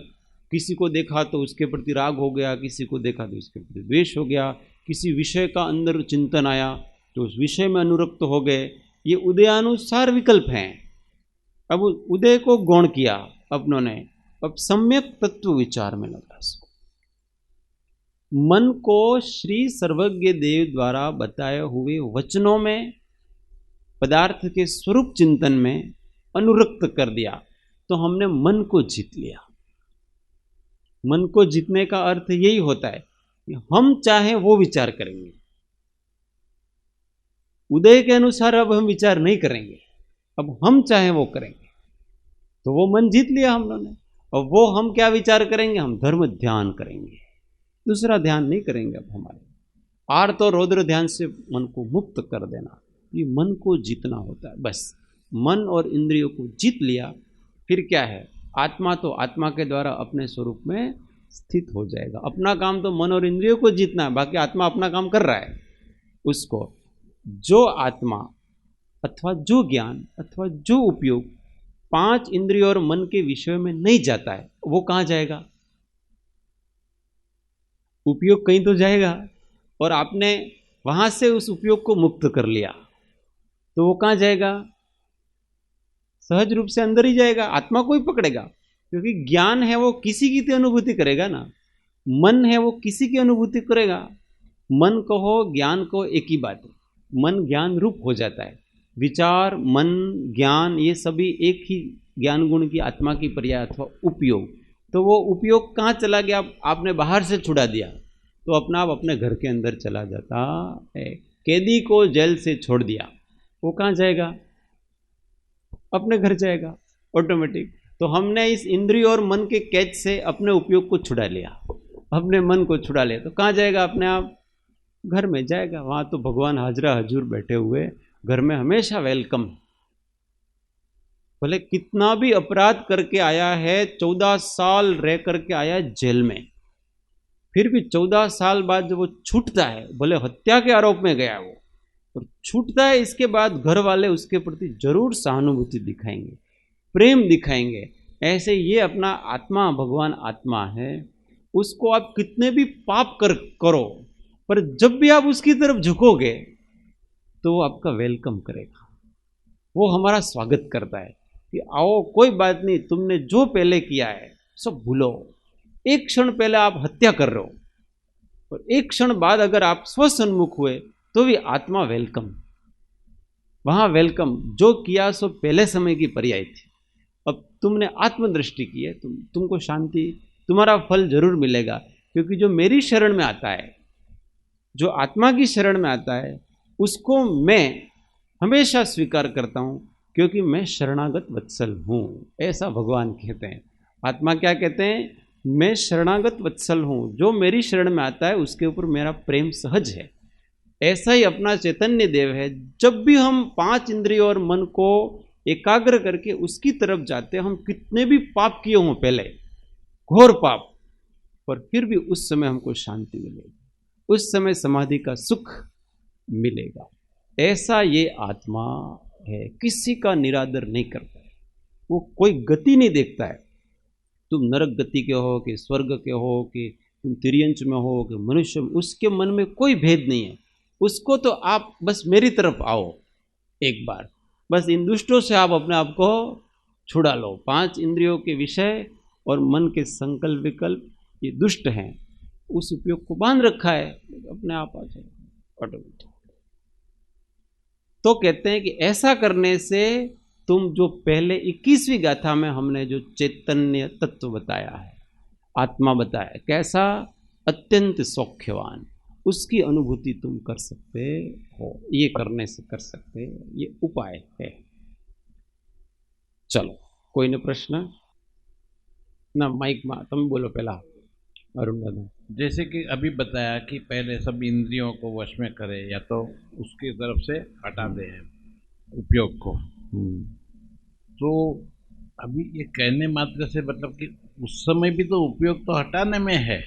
किसी को देखा तो उसके प्रति राग हो गया, किसी को देखा तो उसके प्रति द्वेष हो गया, किसी विषय का अंदर चिंतन आया तो उस विषय में अनुरक्त हो गए। ये उदयानुसार विकल्प हैं। अब उदय को गौण किया अपनों ने, अब सम्यक तत्व विचार में लगा इसको। मन को श्री सर्वज्ञ देव द्वारा बताए हुए वचनों में, पदार्थ के स्वरूप चिंतन में अनुरक्त कर दिया तो हमने मन को जीत लिया। मन को जीतने का अर्थ यही होता है कि हम चाहे वो विचार करेंगे। उदय के अनुसार अब हम विचार नहीं करेंगे, अब हम चाहे वो करेंगे, तो वो मन जीत लिया हम लोगों ने। और वो हम क्या विचार करेंगे, हम धर्म ध्यान करेंगे, दूसरा ध्यान नहीं करेंगे। अब हमारे आर्त और रौद्र ध्यान से मन को मुक्त कर देना, ये मन को जीतना होता है। बस मन और इंद्रियों को जीत लिया, फिर क्या है, आत्मा तो आत्मा के द्वारा अपने स्वरूप में स्थित हो जाएगा। अपना काम तो मन और इंद्रियों को जीतना है, बाकी आत्मा अपना काम कर रहा है। उसको जो आत्मा अथवा जो ज्ञान अथवा जो उपयोग 5 इंद्रियों और मन के विषय में नहीं जाता है, वो कहाँ जाएगा? उपयोग कहीं तो जाएगा, और आपने वहां से उस उपयोग को मुक्त कर लिया, तो वो कहाँ जाएगा? सहज रूप से अंदर ही जाएगा, आत्मा को ही पकड़ेगा। क्योंकि ज्ञान है वो किसी की तो अनुभूति करेगा ना, मन है वो किसी की अनुभूति करेगा। मन कहो ज्ञान को एक ही बात है, मन ज्ञान रूप हो जाता है। विचार, मन, ज्ञान, ये सभी एक ही ज्ञान गुण की आत्मा की पर्याय अथवा उपयोग। तो वो उपयोग कहाँ चला गया? आपने बाहर से छुड़ा दिया तो अपना आप अपने घर के अंदर चला जाता है। कैदी को जेल से छोड़ दिया, वो कहाँ जाएगा? अपने घर जाएगा ऑटोमेटिक। तो हमने इस इंद्रिय और मन के कैच से अपने उपयोग को छुड़ा लिया, अपने मन को छुड़ा लिया, तो कहाँ जाएगा? अपने आप घर में जाएगा। वहाँ तो भगवान हाजरा हजूर बैठे हुए, घर में हमेशा वेलकम। भले कितना भी अपराध करके आया है, 14 साल रह करके आया है जेल में, फिर भी 14 साल बाद जब वो छूटता है, भले हत्या के आरोप में गया वो, और छूटता है, इसके बाद घर वाले उसके प्रति जरूर सहानुभूति दिखाएंगे, प्रेम दिखाएंगे। ऐसे ये अपना आत्मा, भगवान आत्मा है, उसको आप कितने भी पाप करो, पर जब भी आप उसकी तरफ झुकोगे तो वो आपका वेलकम करेगा, वो हमारा स्वागत करता है कि आओ, कोई बात नहीं, तुमने जो पहले किया है सब भूलो। एक क्षण पहले आप हत्या कर रहे हो, और एक क्षण बाद अगर आप स्वसन्मुख हुए तो भी आत्मा वेलकम, वहां वेलकम। जो किया सो पहले समय की पर्याय थी, अब तुमने आत्मदृष्टि की है, तुमको शांति, तुम्हारा फल जरूर मिलेगा। क्योंकि जो मेरी शरण में आता है, जो आत्मा की शरण में आता है, उसको मैं हमेशा स्वीकार करता हूं, क्योंकि मैं शरणागत वत्सल हूं, ऐसा भगवान कहते हैं। आत्मा क्या कहते हैं? मैं शरणागत वत्सल हूं, जो मेरी शरण में आता है उसके ऊपर मेरा प्रेम सहज है। ऐसा ही अपना चैतन्य देव है। जब भी हम 5 इंद्रियों और मन को एकाग्र करके उसकी तरफ जाते हैं, हम कितने भी पाप किए हों पहले, घोर पाप, पर फिर भी उस समय हमको शांति मिलेगी, उस समय समाधि का सुख मिलेगा। ऐसा ये आत्मा है, किसी का निरादर नहीं करता है, वो कोई गति नहीं देखता है। तुम नरक गति के हो कि स्वर्ग के हो कि तुम तिर्यंच में हो कि मनुष्य में, उसके मन में कोई भेद नहीं है। उसको तो आप बस मेरी तरफ आओ एक बार, बस इन दुष्टों से आप अपने आप को छुड़ा लो। 5 इंद्रियों के विषय और मन के संकल्प विकल्प ये दुष्ट हैं, उस उपयोग को बांध रखा है, अपने आप आ जाएगा ऑटोमेटिक। तो कहते हैं कि ऐसा करने से तुम जो पहले 21वीं गाथा में हमने जो चैतन्य तत्व बताया है, आत्मा बताया, कैसा अत्यंत सौख्यवान, उसकी अनुभूति तुम कर सकते हो। ये करने से कर सकते, ये उपाय है। चलो, कोई ने प्रश्न ना? माइक में तुम बोलो पहला, अरुण दादा। जैसे कि अभी बताया कि पहले सब इंद्रियों को वश में करे, या तो उसकी तरफ से हटा दे उपयोग को। तो अभी ये कहने मात्र से मतलब कि उस समय भी तो उपयोग तो हटाने में है,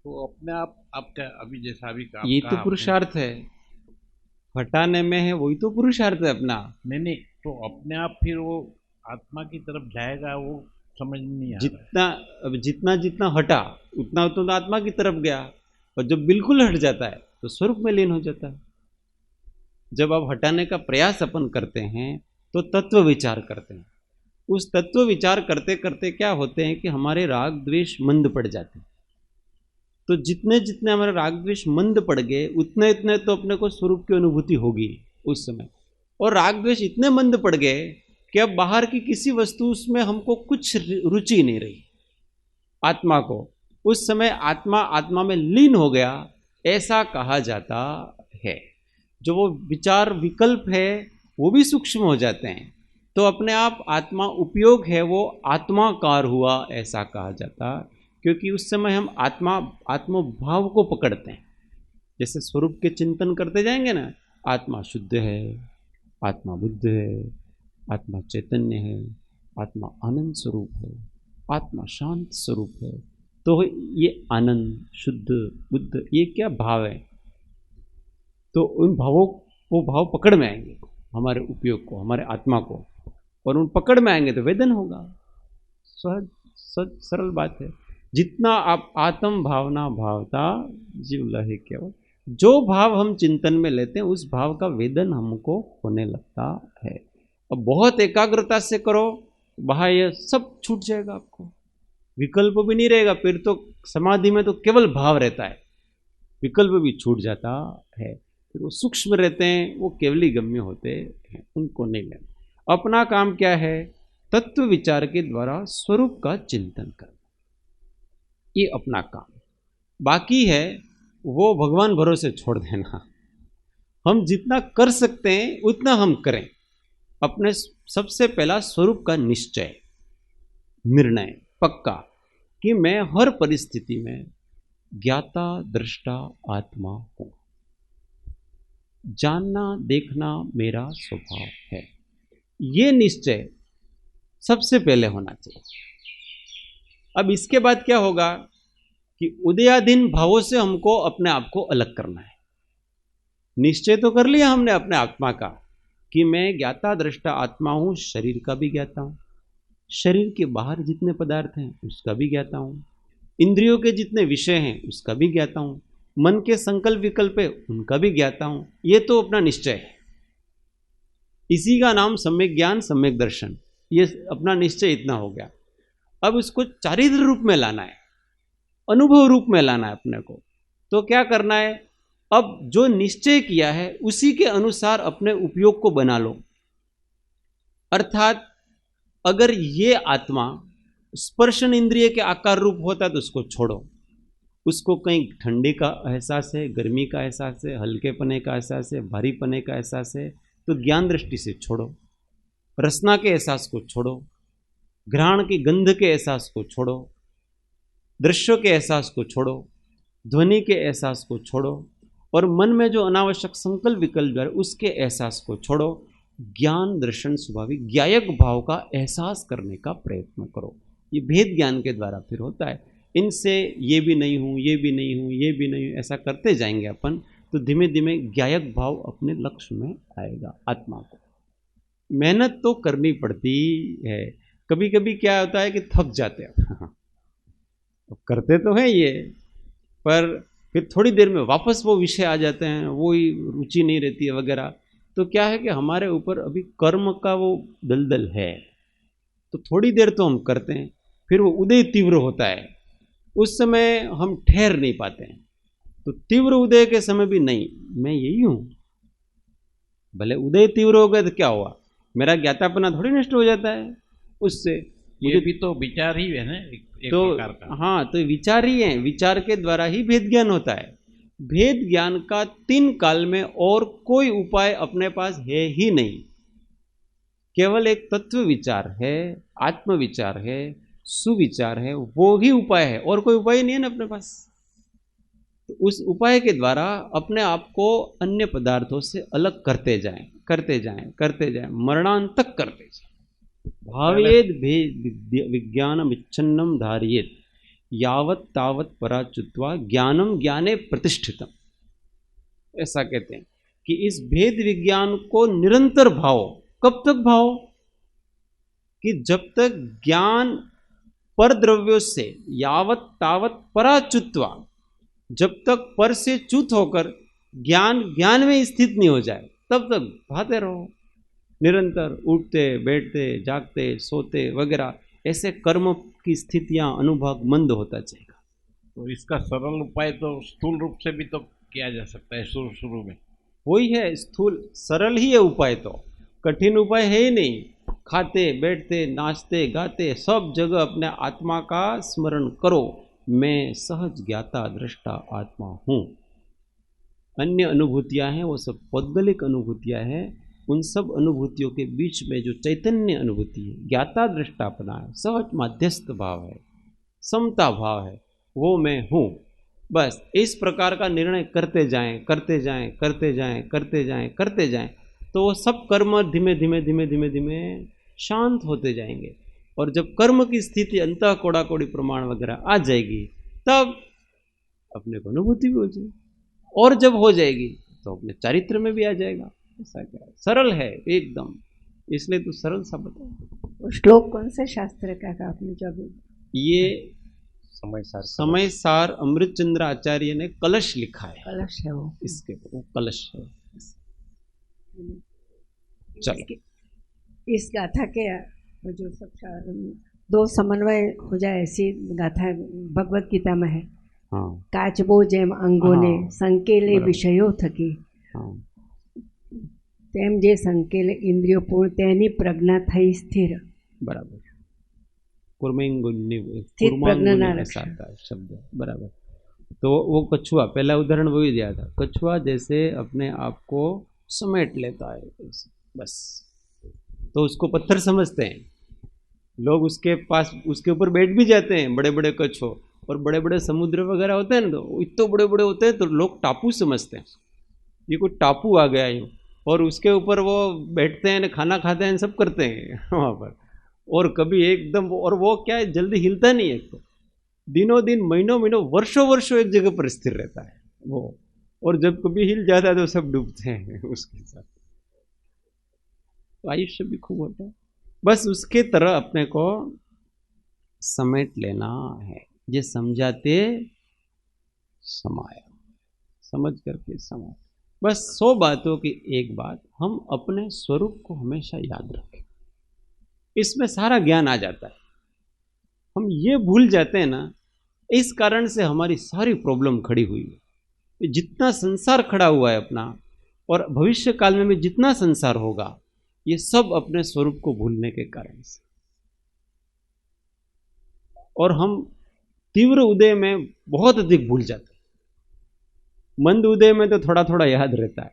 तो अपने आप क्या अभी जैसा अभी का ये तो पुरुषार्थ है, हटाने में है, वही तो पुरुषार्थ है अपना। नहीं, तो अपने आप फिर वो आत्मा की तरफ जाएगा, वो समझ नहीं आ जितना जितना जितना हटा उतना उतना तो आत्मा की तरफ गया, और जब बिल्कुल हट जाता है तो स्वरूप में लीन हो जाता है। जब आप हटाने का प्रयास अपन करते हैं तो तत्व विचार करते हैं। उस तत्व विचार करते करते क्या होते हैं कि हमारे राग द्वेष मंद पड़ जाते हैं। तो जितने जितने हमारे राग द्वेष मंद पड़ गए, उतने इतने तो अपने को स्वरूप की अनुभूति होगी उस समय। और राग द्वेष इतने मंद पड़ गए कि अब बाहर की किसी वस्तु उसमें हमको कुछ रुचि नहीं रही। आत्मा को उस समय आत्मा में लीन हो गया, ऐसा कहा जाता है। जो वो विचार विकल्प है वो भी सूक्ष्म हो जाते हैं। तो अपने आप आत्मा उपयोग है वो आत्माकार हुआ ऐसा कहा जाता, क्योंकि उस समय हम आत्मभाव को पकड़ते हैं। जैसे स्वरूप के चिंतन करते जाएंगे ना, आत्मा शुद्ध है, आत्मा बुद्ध है, आत्मा चैतन्य है, आत्मा आनंद स्वरूप है, आत्मा शांत स्वरूप है। तो ये आनंद, शुद्ध, बुद्ध, ये क्या भाव है? तो उन भावों, वो भाव पकड़ में आएंगे हमारे उपयोग को, हमारे आत्मा को, और उन पकड़ में आएंगे तो वेदन होगा। सहज सरल बात है। जितना आप आत्म भावना भावता जीव लहे केवल, जो भाव हम चिंतन में लेते हैं उस भाव का वेदन हमको होने लगता है। अब बहुत एकाग्रता से करो, बाह्य सब छूट जाएगा, आपको विकल्प भी नहीं रहेगा। फिर तो समाधि में तो केवल भाव रहता है, विकल्प भी छूट जाता है। फिर वो सूक्ष्म रहते हैं, वो केवली गम्य होते हैं, उनको नहीं लेना। अपना काम क्या है? तत्व विचार के द्वारा स्वरूप का चिंतन करना, ये अपना काम। बाकी है वो भगवान भरोसे छोड़ देना। हम जितना कर सकते हैं उतना हम करें। अपने सबसे पहला स्वरूप का निश्चय, निर्णय पक्का कि मैं हर परिस्थिति में ज्ञाता दृष्टा आत्मा हूं। जानना देखना मेरा स्वभाव है, ये निश्चय सबसे पहले होना चाहिए। अब इसके बाद क्या होगा कि उदयाधीन भावों से हमको अपने आप को अलग करना है। निश्चय तो कर लिया हमने अपने आत्मा का कि मैं ज्ञाता दृष्टा आत्मा हूं, शरीर का भी ज्ञाता हूं, शरीर के बाहर जितने पदार्थ हैं उसका भी ज्ञाता हूं, इंद्रियों के जितने विषय हैं उसका भी ज्ञाता हूं, मन के संकल्प विकल्प है उनका भी ज्ञाता हूं। ये तो अपना निश्चय है। इसी का नाम सम्यक ज्ञान, सम्यक दर्शन। ये अपना निश्चय इतना हो गया। अब इसको चारित्र रूप में लाना है, अनुभव रूप में लाना है अपने को। तो क्या करना है? अब जो निश्चय किया है उसी के अनुसार अपने उपयोग को बना लो। अर्थात अगर ये आत्मा स्पर्शन इंद्रिय के आकार रूप होता है तो उसको छोड़ो। उसको कहीं ठंडी का एहसास है, गर्मी का एहसास है, हल्केपने का एहसास है, भारीपने का एहसास है, तो ज्ञान दृष्टि से छोड़ो। रसना के एहसास को छोड़ो, घ्राण की गंध के एहसास को छोड़ो, दृश्यों के एहसास को छोड़ो, ध्वनि के एहसास को छोड़ो, और मन में जो अनावश्यक संकल्प विकल्प है उसके एहसास को छोड़ो। ज्ञान दर्शन स्वाभाविक ज्ञायक भाव का एहसास करने का प्रयत्न करो। ये भेद ज्ञान के द्वारा फिर होता है। इनसे ये भी नहीं हूँ, ये भी नहीं हूँ, ये भी नहीं हूँ, ऐसा करते जाएंगे अपन, तो धीमे धीमे ज्ञायक भाव अपने लक्ष्य में आएगा। आत्मा को मेहनत तो करनी पड़ती है। कभी कभी क्या होता है कि थक जाते हैं करते तो हैं ये, पर फिर थोड़ी देर में वापस वो विषय आ जाते हैं, वो ही रुचि नहीं रहती है वगैरह। तो क्या है कि हमारे ऊपर अभी कर्म का वो दलदल है, तो थोड़ी देर तो हम करते हैं, फिर वो उदय तीव्र होता है, उस समय हम ठहर नहीं पाते हैं। तो तीव्र उदय के समय भी नहीं, मैं यही हूँ। भले उदय तीव्र हो गया तो क्या हुआ, मेरा ज्ञातापना थोड़ी नष्ट हो जाता है उससे। ये भी तो विचार ही है ना, एक तो प्रकार का। हाँ, तो विचार ही है, विचार के द्वारा ही भेद ज्ञान होता है। भेद ज्ञान का 3 काल में और कोई उपाय अपने पास है ही नहीं। केवल एक तत्व विचार है, आत्म विचार है, सुविचार है, वो ही उपाय है, और कोई उपाय नहीं है ना अपने पास। तो उस उपाय के द्वारा अपने आप को अन्य पदार्थों से अलग करते जाएं, करते जाएं, करते जाएं, मरणांत तक करते जाएं। भावेद भेद विज्ञानम इच्छन्नम धारियेत यावत तावत पराच्युत्वा ज्ञानम ज्ञाने प्रतिष्ठितम। ऐसा कहते हैं कि इस भेद विज्ञान को निरंतर भाव। कब तक भाव? कि जब तक ज्ञान पर द्रव्यों से यावत तावत पराच्युत्वा, जब तक पर से च्युत होकर ज्ञान ज्ञान में स्थित नहीं हो जाए तब तक भाते रहो निरंतर। उठते बैठते जागते सोते वगैरह ऐसे कर्म की स्थितियां अनुभव मंद होता जाएगा। तो इसका सरल उपाय तो स्थूल रूप से भी तो किया जा सकता है शुरू में। वही है, स्थूल सरल ही है उपाय, तो कठिन उपाय है ही नहीं। खाते बैठते नाचते गाते सब जगह अपने आत्मा का स्मरण करो, मैं सहज ज्ञाता दृष्टा आत्मा हूँ। अन्य अनुभूतियाँ हैं वो सब पौद्गलिक अनुभूतियाँ हैं, उन सब अनुभूतियों के बीच में जो चैतन्य अनुभूति है, ज्ञाता दृष्टापना है, सहज माध्यस्थ भाव है, समता भाव है, वो मैं हूँ, बस इस प्रकार का निर्णय करते जाएं करते जाएं करते जाएं करते जाएं करते जाएं, तो वो सब कर्म धीमे धीमे धीमे धीमे धीमे शांत होते जाएंगे। और जब कर्म की स्थिति अंतः कोड़ा कोड़ी प्रमाण वगैरह आ जाएगी, तब अपने को अनुभूति भी हो जाएगी, और जब हो जाएगी तो अपने चारित्र में भी आ जाएगा। ऐसा क्या है, सरल है एकदम, इसलिए तो सरल सा बताओ। श्लोक कौन से शास्त्र का था आपने जो अभी? ये समय सार अमृत चंद्र आचार्य ने कलश लिखा है, कलश है वो, इसके वो कलश है। चलो इस गाथा के जो सब दो समन्वय हो जाए ऐसी गाथा भगवत गीता में है। हाँ काचबो जेम अंगोने संकेले विषयो थकी, हाँ તેમ જે સંકેલે ઇન્દ્રિયો પૂર્ણ તેની પ્રજ્ઞા થઈ સ્થિર। बराबर, कुर्मेंगुन्नी स्थित प्रज्ञा ना ऐसा आता है शब्द, बराबर। तो वो कछुआ, पहला उदाहरण वही दिया था, कछुआ जैसे अपने आप को समेट लेता है बस, तो उसको पत्थर समझते हैं लोग, उसके पास उसके ऊपर बैठ भी जाते हैं बड़े बड़े कछुओं। और बड़े बड़े समुद्र वगैरह होते हैं ना, तो इतने बड़े बड़े होते हैं तो लोग टापू समझते हैं, ये कोई टापू आ गया यूँ, और उसके ऊपर वो बैठते हैं, खाना खाते हैं, सब करते हैं वहाँ पर। और कभी एकदम, और वो क्या है, जल्दी हिलता नहीं है, तो दिनों दिन महीनों महीनों वर्षों वर्षों एक जगह पर स्थिर रहता है वो, और जब कभी हिल जाता है तो सब डूबते हैं उसके साथ। तो आयुष्य भी खूब होता है, बस उसके तरह अपने को समेट लेना है। ये समझाते समाया, समझ करके समाया, बस 100 बातों की एक बात, हम अपने स्वरूप को हमेशा याद रखें, इसमें सारा ज्ञान आ जाता है। हम ये भूल जाते हैं ना, इस कारण से हमारी सारी प्रॉब्लम खड़ी हुई है। जितना संसार खड़ा हुआ है अपना, और भविष्य काल में भी जितना संसार होगा, ये सब अपने स्वरूप को भूलने के कारण से। और हम तीव्र उदय में बहुत अधिक भूल जाते हैं, मंद उदय में तो थोड़ा थोड़ा याद रहता है।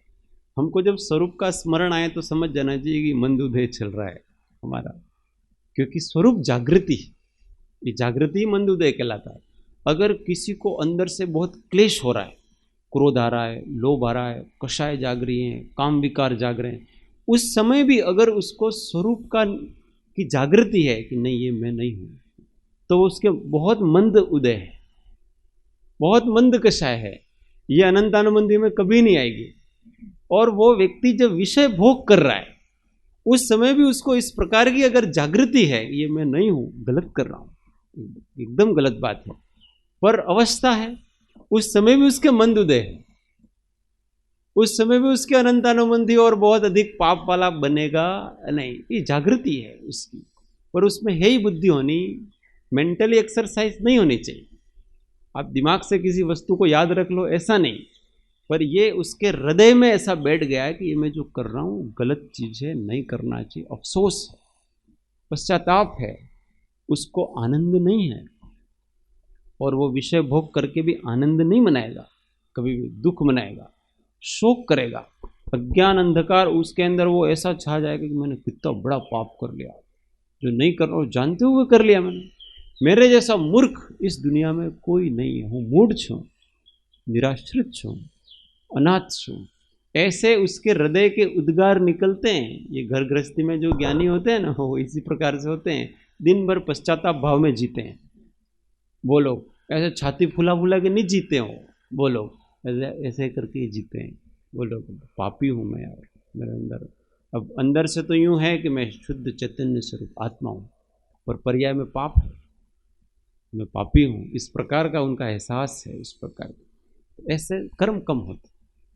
हमको जब स्वरूप का स्मरण आए तो समझ जाना चाहिए कि मंद उदय चल रहा है हमारा, क्योंकि स्वरूप जागृति, ये जागृति मंद उदय कहलाता है। अगर किसी को अंदर से बहुत क्लेश हो रहा है, क्रोध आ रहा है, लोभ आ रहा है, कषाय जाग रही हैं, काम विकार जाग रहे हैं, उस समय भी अगर उसको स्वरूप की जागृति है कि नहीं ये मैं नहीं हूँ, तो उसके बहुत मंद उदय है, बहुत मंद कषाय है, ये अनंतानुबंधी में कभी नहीं आएगी। और वो व्यक्ति जब विषय भोग कर रहा है, उस समय भी उसको इस प्रकार की अगर जागृति है, ये मैं नहीं हूँ, गलत कर रहा हूँ, एकदम गलत बात है, पर अवस्था है, उस समय भी उसके मंद उदय है, उस समय भी उसके अनंतानुबंधी और बहुत अधिक पाप वाला बनेगा नहीं, ये जागृति है उसकी। पर उसमें है ही बुद्धि होनी, मेंटली एक्सरसाइज नहीं होनी चाहिए। आप दिमाग से किसी वस्तु को याद रख लो ऐसा नहीं, पर ये उसके हृदय में ऐसा बैठ गया है कि ये मैं जो कर रहा हूँ गलत चीज़ है, नहीं करना चाहिए, अफसोस है, पश्चाताप है, उसको आनंद नहीं है। और वो विषय भोग करके भी आनंद नहीं मनाएगा, कभी भी दुख मनाएगा, शोक करेगा, अज्ञान अंधकार उसके अंदर वो ऐसा छा जाएगा कि मैंने कितना बड़ा पाप कर लिया, जो नहीं कर रहा जानते हुए कर लिया मैंने, मेरे जैसा मूर्ख इस दुनिया में कोई नहीं है, हूँ मूढ़ छूँ, निराश्रित छूँ, अनाथ छूँ, ऐसे उसके हृदय के उद्गार निकलते हैं। ये घर गृहस्थी में जो ज्ञानी होते हैं ना, वो इसी प्रकार से होते हैं, दिन भर पश्चाताप भाव में जीते हैं। वो लोग ऐसे छाती फुला फुला के नहीं जीते हो, वो लोग ऐसे करके जीते हैं। वो लोग पापी हूँ मैं यार, मेरे अंदर, अब अंदर से तो यूँ है कि मैं शुद्ध चैतन्य स्वरूप आत्मा हूँ, पर पर्याय में पाप है, मैं पापी हूँ, इस प्रकार का उनका एहसास है। इस प्रकार ऐसे कर्म कम होते।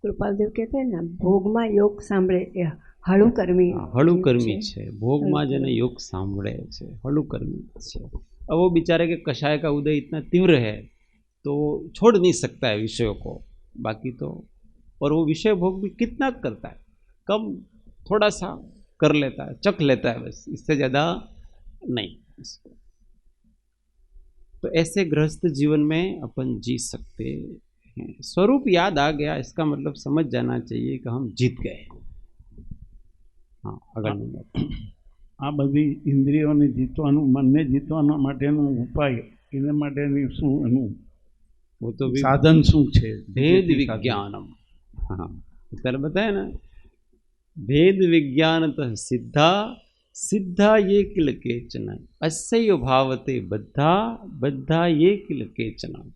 कृपाल देव कहते हैं ना, भोगमा योग सांभळे એ હળુ કર્મી, હળુ કર્મી છે, ભોગમાં જેને योग सांभळे છે, હળુ કર્મી છે। अब वो बेचारे के कषाय का उदय इतना तीव्र है तो छोड़ नहीं सकता है विषयों को, बाकी तो, और वो विषय भोग भी कितना करता है, कम थोड़ा सा कर लेता है, चख लेता है, बस इससे ज़्यादा नहीं। तो ऐसे गृहस्थ जीवन में अपन जी सकते हैं। स्वरूप याद आ गया, इसका मतलब समझ जाना चाहिए कि हम जीत गए। હા આગળની વાત. આ બધી ઇન્દ્રિયોને જીતવાનું, મનને જીતવા માટેનો ઉપાય, એના માટેની શું એનું वो तो भी સાધન શું છે? भेद विज्ञानम. हाँ અત્યારે बताया ना, भेद विज्ञान सिद्धा सिद्धा ये किल केचन अस्यय भावते बद्धा बद्धा ये किल केचन.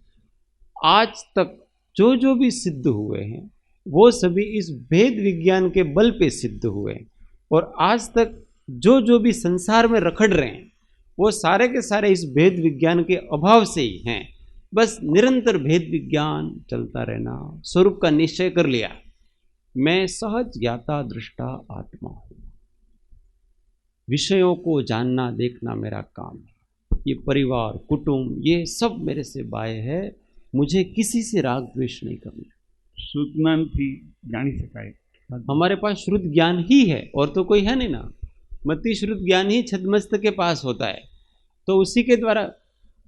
आज तक जो जो भी सिद्ध हुए हैं वो सभी इस भेद विज्ञान के बल पे सिद्ध हुए हैं. और आज तक जो जो भी संसार में रखड़ रहे हैं वो सारे के सारे इस भेद विज्ञान के अभाव से ही हैं. बस निरंतर भेद विज्ञान चलता रहना, स्वरूप का निश्चय कर लिया, मैं सहज ज्ञाता दृष्टा आत्मा हूँ, विषयों को जानना देखना मेरा काम है, ये परिवार कुटुंब ये सब मेरे से बाह्य है, मुझे किसी से राग द्वेष नहीं करना. સુજ્ઞાનથી જાણી શકાય. हमारे पास शुद्ध ज्ञान ही है और तो कोई है नहीं ना. मति शुद्ध ज्ञान ही छदमस्त के पास होता है, तो उसी के द्वारा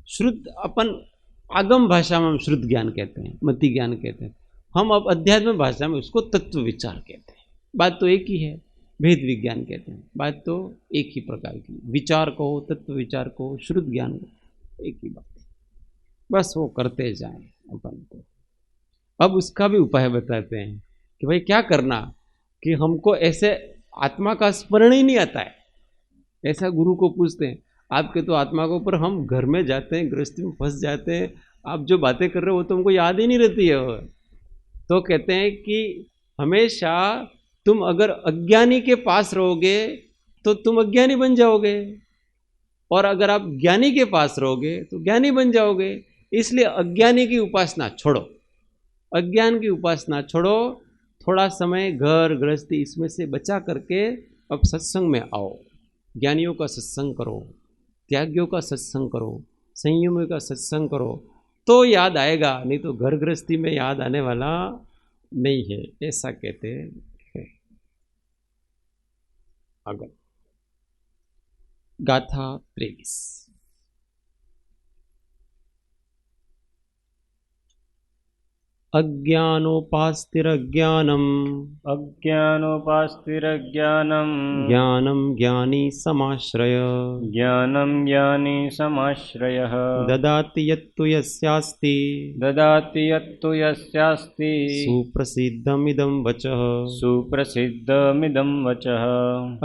शुद्ध अपन आगम भाषा में हम शुद्ध ज्ञान कहते हैं, मति ज्ञान कहते हैं. हम अब अध्यात्म भाषा में उसको तत्व विचार कहते हैं. बात तो एक ही है, भेद विज्ञान कहते हैं. बात तो एक ही प्रकार की, विचार कहो, तत्व विचार कहो, शुद्ध ज्ञान एक ही बात है. बस वो करते जाएं अपन को. अब उसका भी उपाय बताते हैं कि भाई क्या करना कि हमको ऐसे आत्मा का स्मरण ही नहीं आता है. ऐसा गुरु को पूछते हैं, आपके तो आत्मा के ऊपर हम घर में जाते हैं, गृहस्थी में फंस जाते हैं, आप जो बातें कर रहे हो वो तो हमको याद ही नहीं रहती है. तो कहते हैं कि हमेशा तुम अगर अज्ञानी के पास रहोगे तो तुम अज्ञानी बन जाओगे, और अगर आप ज्ञानी के पास रहोगे तो ज्ञानी बन जाओगे. इसलिए अज्ञानी की उपासना छोड़ो, अज्ञान की उपासना छोड़ो, थोड़ा समय घर गृहस्थी इसमें से बचा करके अब सत्संग में आओ. ज्ञानियों का सत्संग करो, त्यागियों का सत्संग करो, संयमियों का सत्संग करो, तो याद आएगा, नहीं तो घर गृहस्थी में याद आने वाला नहीं है. ऐसा कहते हैं. आगे गाथा 23. अज्ञानोपास्तिरज्ञानम् अज्ञानोपास्तिरज्ञानम् ज्ञानं ज्ञानी समाश्रय ज्ञानं ज्ञानी समाश्रयः ददाति यत्तु यस्यास्ति ददाति यत्तु यस्यास्ति सुप्रसिद्धमिदं वचः सुप्रसिद्धमिदं वचः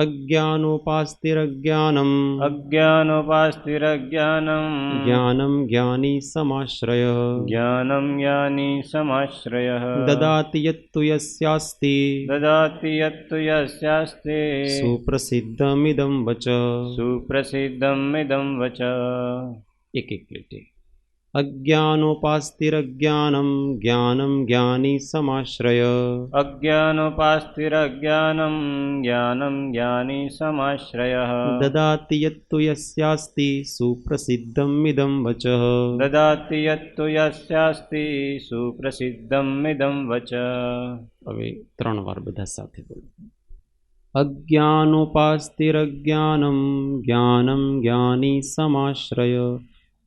अज्ञानोपास्तिरज्ञानम् अज्ञानोपास्तिरज्ञानम् ज्ञानं ज्ञानी समाश्रय ज्ञानं ज्ञानी समाश्रयः ददाति यत्तु यस्यास्ति ददाति यत्तु यस्यास्ति सुप्रसिद्धमिदं वचः सुप्रसिद्धमिदं वचः. एक एक लेटे. अज्ञानोपास्तिरज्ञानं ज्ञानं ज्ञानी समाश्रय अज्ञानोपास्तिरज्ञानं ज्ञानं ज्ञानी समाश्रयः ददाति यत्तु यस्यास्ति सुप्रसिद्धमिदं वचः ददाति यत्तु यस्यास्ति सुप्रसिद्धमिदं वचः. હવે ત્રણ વાર બધા સાથે બોલો. अज्ञानोपास्तिरज्ञानं ज्ञानं ज्ञानी समाश्रय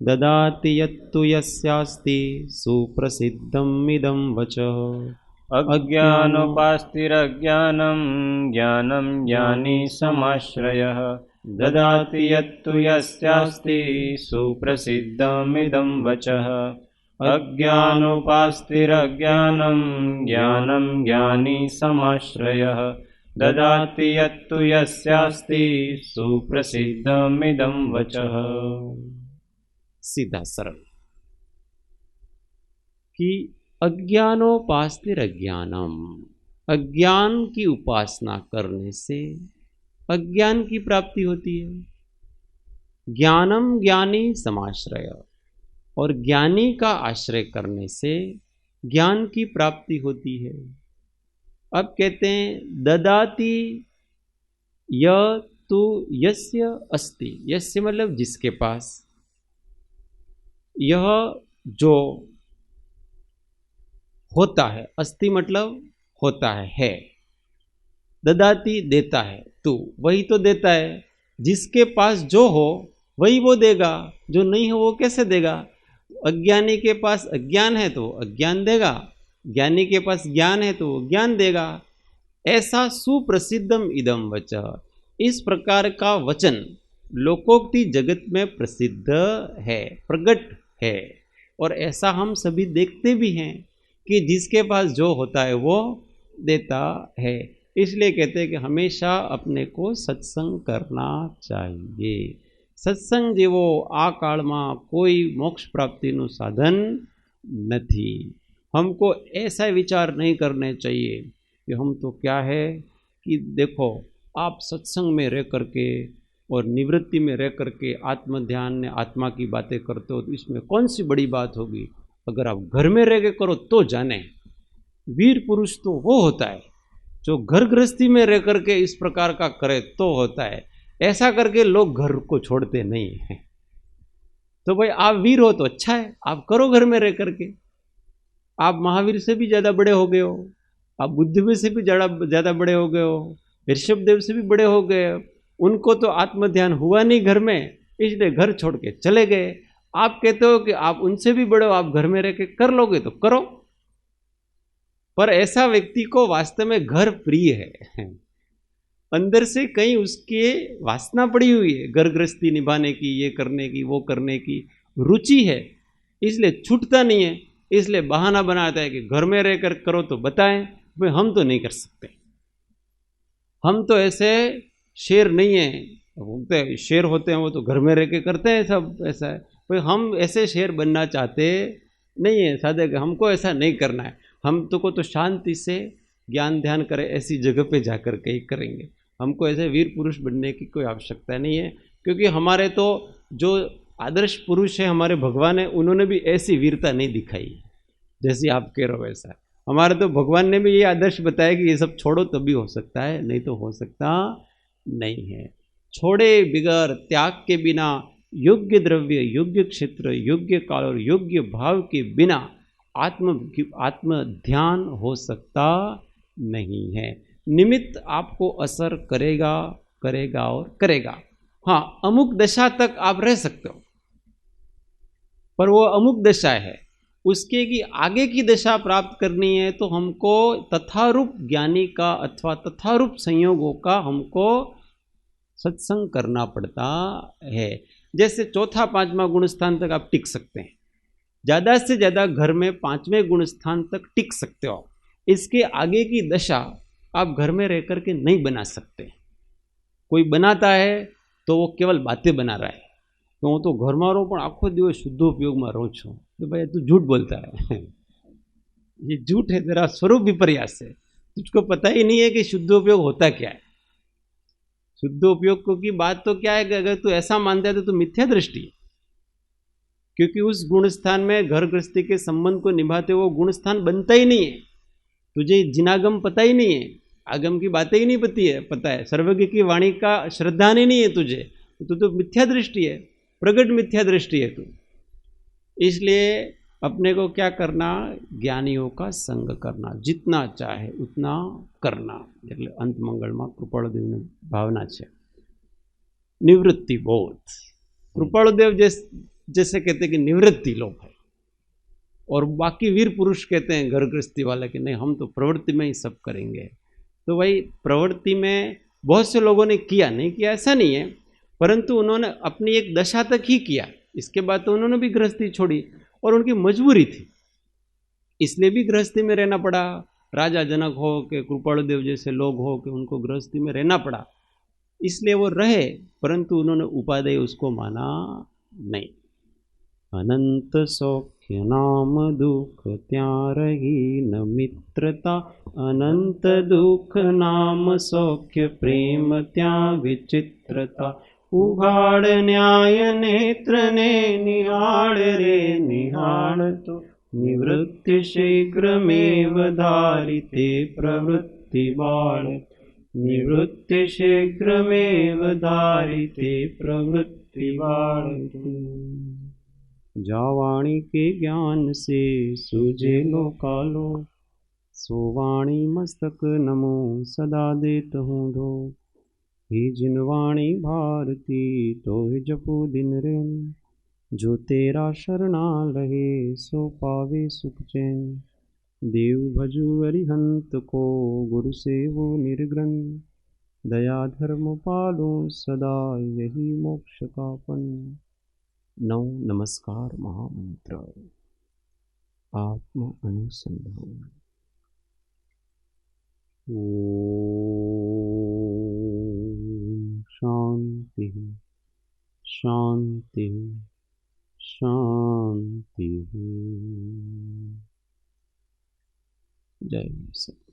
ददाति यत्तु यस्यास्ति सुप्रसिद्धमिदं वचः अज्ञानोपास्तिरज्ञानं ज्ञानं ज्ञानी समाश्रयः ददाति यत्तु यस्यास्ति सुप्रसिद्धमिदं वचः अज्ञानोपास्तिरज्ञानं ज्ञानं ज्ञानी समाश्रयः ददाति यत्तु यस्यास्ति सुप्रसिद्धमिदं वचः. सीधा सरल कि अज्ञानोपास्तिरज्ञानम, अज्ञान की उपासना करने से अज्ञान की प्राप्ति होती है. ज्ञानम ज्ञानी समाश्रय, और ज्ञानी का आश्रय करने से ज्ञान की प्राप्ति होती है. अब कहते हैं ददाति य तु यस्य अस्ति, यस्य मतलब जिसके पास, यह जो होता है, अस्ति मतलब होता है, ददाति देता है, तू वही तो देता है. जिसके पास जो हो वही वो देगा, जो नहीं हो वो कैसे देगा. अज्ञानी के पास अज्ञान है तो अज्ञान देगा, ज्ञानी के पास ज्ञान है तो ज्ञान देगा. ऐसा सुप्रसिद्धम इदम वचः, इस प्रकार का वचन लोकोक्ति जगत में प्रसिद्ध है, प्रकट है। और ऐसा हम सभी देखते भी हैं कि जिसके पास जो होता है वो देता है। इसलिए कहते हैं कि हमेशा अपने को सत्संग करना चाहिए। सत्संग जेवो आ काळમાં कोई मोक्ष प्राप्तिનું साधन नहीं। हमको ऐसा विचार नहीं करने चाहिए कि हम तो क्या है कि देखो आप सत्संग में रह करके और निवृत्ति में रह करके आत्म ध्यान ने आत्मा की बातें करते हो तो इसमें कौन सी बड़ी बात होगी। अगर आप घर में रह के करो तो जाने, वीर पुरुष तो वो होता है जो घर गृहस्थी में रह करके इस प्रकार का करे तो होता है। ऐसा करके लोग घर को छोड़ते नहीं हैं। तो भाई आप वीर हो तो अच्छा है, आप करो घर में रह करके। आप महावीर से भी ज़्यादा बड़े हो गए हो, आप बुद्ध से भी ज़्यादा बड़े हो गए हो, ऋषभ देव से भी बड़े हो गए। उनको तो आत्म ध्यान हुआ नहीं घर में, इसलिए घर छोड़ के चले गए। आप कहते हो कि आप उनसे भी बड़े हो, आप घर में रह के कर लोगे तो करो। पर ऐसा व्यक्ति को वास्तव में घर प्रिय है, अंदर से कहीं उसके वासना पड़ी हुई है घर गृहस्थी निभाने की, ये करने की, वो करने की रुचि है, इसलिए छूटता नहीं है। इसलिए बहाना बनाता है कि घर में रहकर करो तो बताएं, भाई हम तो नहीं कर सकते, हम तो ऐसे शेर नहीं है। शेर होते हैं वो तो घर में रह के करते हैं सब, ऐसा है। भाई हम ऐसे शेर बनना चाहते नहीं है, सादे कि हमको ऐसा नहीं करना है। हम तो शांति से ज्ञान ध्यान करें, ऐसी जगह पे जाकर के ही करेंगे। हमको ऐसे वीर पुरुष बनने की कोई आवश्यकता नहीं है, क्योंकि हमारे तो जो आदर्श पुरुष है हमारे भगवान है, उन्होंने भी ऐसी वीरता नहीं दिखाई जैसी आप कह रहे हो वैसा। हमारे तो भगवान ने भी ये आदर्श बताया कि ये सब छोड़ो तभी हो सकता है, नहीं तो हो सकता नहीं है। छोड़े बिगर त्याग के बिना, योग्य द्रव्य, योग्य क्षेत्र, योग्य काल और योग्य भाव के बिना आत्म ध्यान हो सकता नहीं है। निमित्त आपको असर करेगा करेगा और करेगा। हाँ, अमुक दशा तक आप रह सकते हो, पर वो अमुक दशा है, उसके की आगे की दशा प्राप्त करनी है तो हमको तथारूप ज्ञानी का अथवा तथारूप संयोगों का हमको सत्संग करना पड़ता है। जैसे चौथा पांचवा गुण स्थान तक आप टिक सकते हैं, ज़्यादा से ज़्यादा घर में पांचवें गुण स्थान तक टिक सकते हो। इसके आगे की दशा आप घर में रह कर के नहीं बना सकते। कोई बनाता है तो वो केवल बातें बना रहा है, तो હું તો ઘરમાં રહું પણ આખો દિવસ શુદ્ધ ઉપયોગમાં રહું છું, तो भाई तू झूठ बोलता है। ये झूठ है, तेरा स्वरूप विपर्यास है। तुझको पता ही नहीं है कि शुद्ध उपयोग होता क्या है। शुद्ध उपयोग की बात तो क्या है कि अगर तू ऐसा मानता है तो तू मिथ्या दृष्टि है, क्योंकि उस गुण स्थान में घर गृहस्थी के संबंध को निभाते वो गुण स्थान बनता ही नहीं है। तुझे जिनागम पता ही नहीं है, आगम की बातें ही नहीं पता है, सर्वज्ञ की वाणी का श्रद्धान ही नहीं है तुझे, तो मिथ्या दृष्टि है, प्रगट मिथ्या दृष्टि है तू। इसलिए अपने को क्या करना, ज्ञानियों का संग करना, जितना चाहे उतना करना। એટલે અંત મંગળમાં કૃપાળુદેવની ભાવના છે નિવૃત્તિ બોધ। કૃપાળુદેવ जैसे कहते हैं कि निवृत्ति लोग है, और बाकी वीर पुरुष कहते हैं घर गृहस्थी वाले कि नहीं हम तो प्रवृत्ति में ही सब करेंगे। तो भाई प्रवृत्ति में बहुत से लोगों ने किया, नहीं किया ऐसा नहीं है, परंतु उन्होंने अपनी एक दशा तक ही किया, इसके बाद तो उन्होंने भी गृहस्थी छोड़ी और उनकी मजबूरी थी, इसलिए भी गृहस्थी में रहना पड़ा। राजा जनक हो कि कृपालुदेव जैसे लोग हो कि उनको गृहस्थी में रहना पड़ा, इसलिए वो रहे, परंतु उन्होंने उपादेय उसको माना नहीं। अनंत सौख्य नाम दुख त्या रही न मित्रता, अनंत दुख नाम सौख्य प्रेम त्या विचित्रता। उघाड़ न्याय नेत्र ने निहाड़ रे निहाड़, तो निवृत्ति शीघ्रमेव धारिते प्रवृत्ति बाण, निवृत्ति शीघ्रमेव धारिते प्रवृत्ति बाण। जावाणी के ज्ञान से सूझे लोकालो, सोवाणी मस्तक नमो सदा देत हूँ धो। ही जिनवाणी भारती तो जपू दिन रेन, जो तेरा शरणा रहे सो पावे सुख चैन। देव भजु अरिहंत को, गुरु सेवो निर्ग्रंथ, दया धर्म पालो सदा, यही मोक्ष का पन। नौ नमस्कार महामंत्र। आत्म अनुसंधान। ओम शांति शांति शांति। जय सत।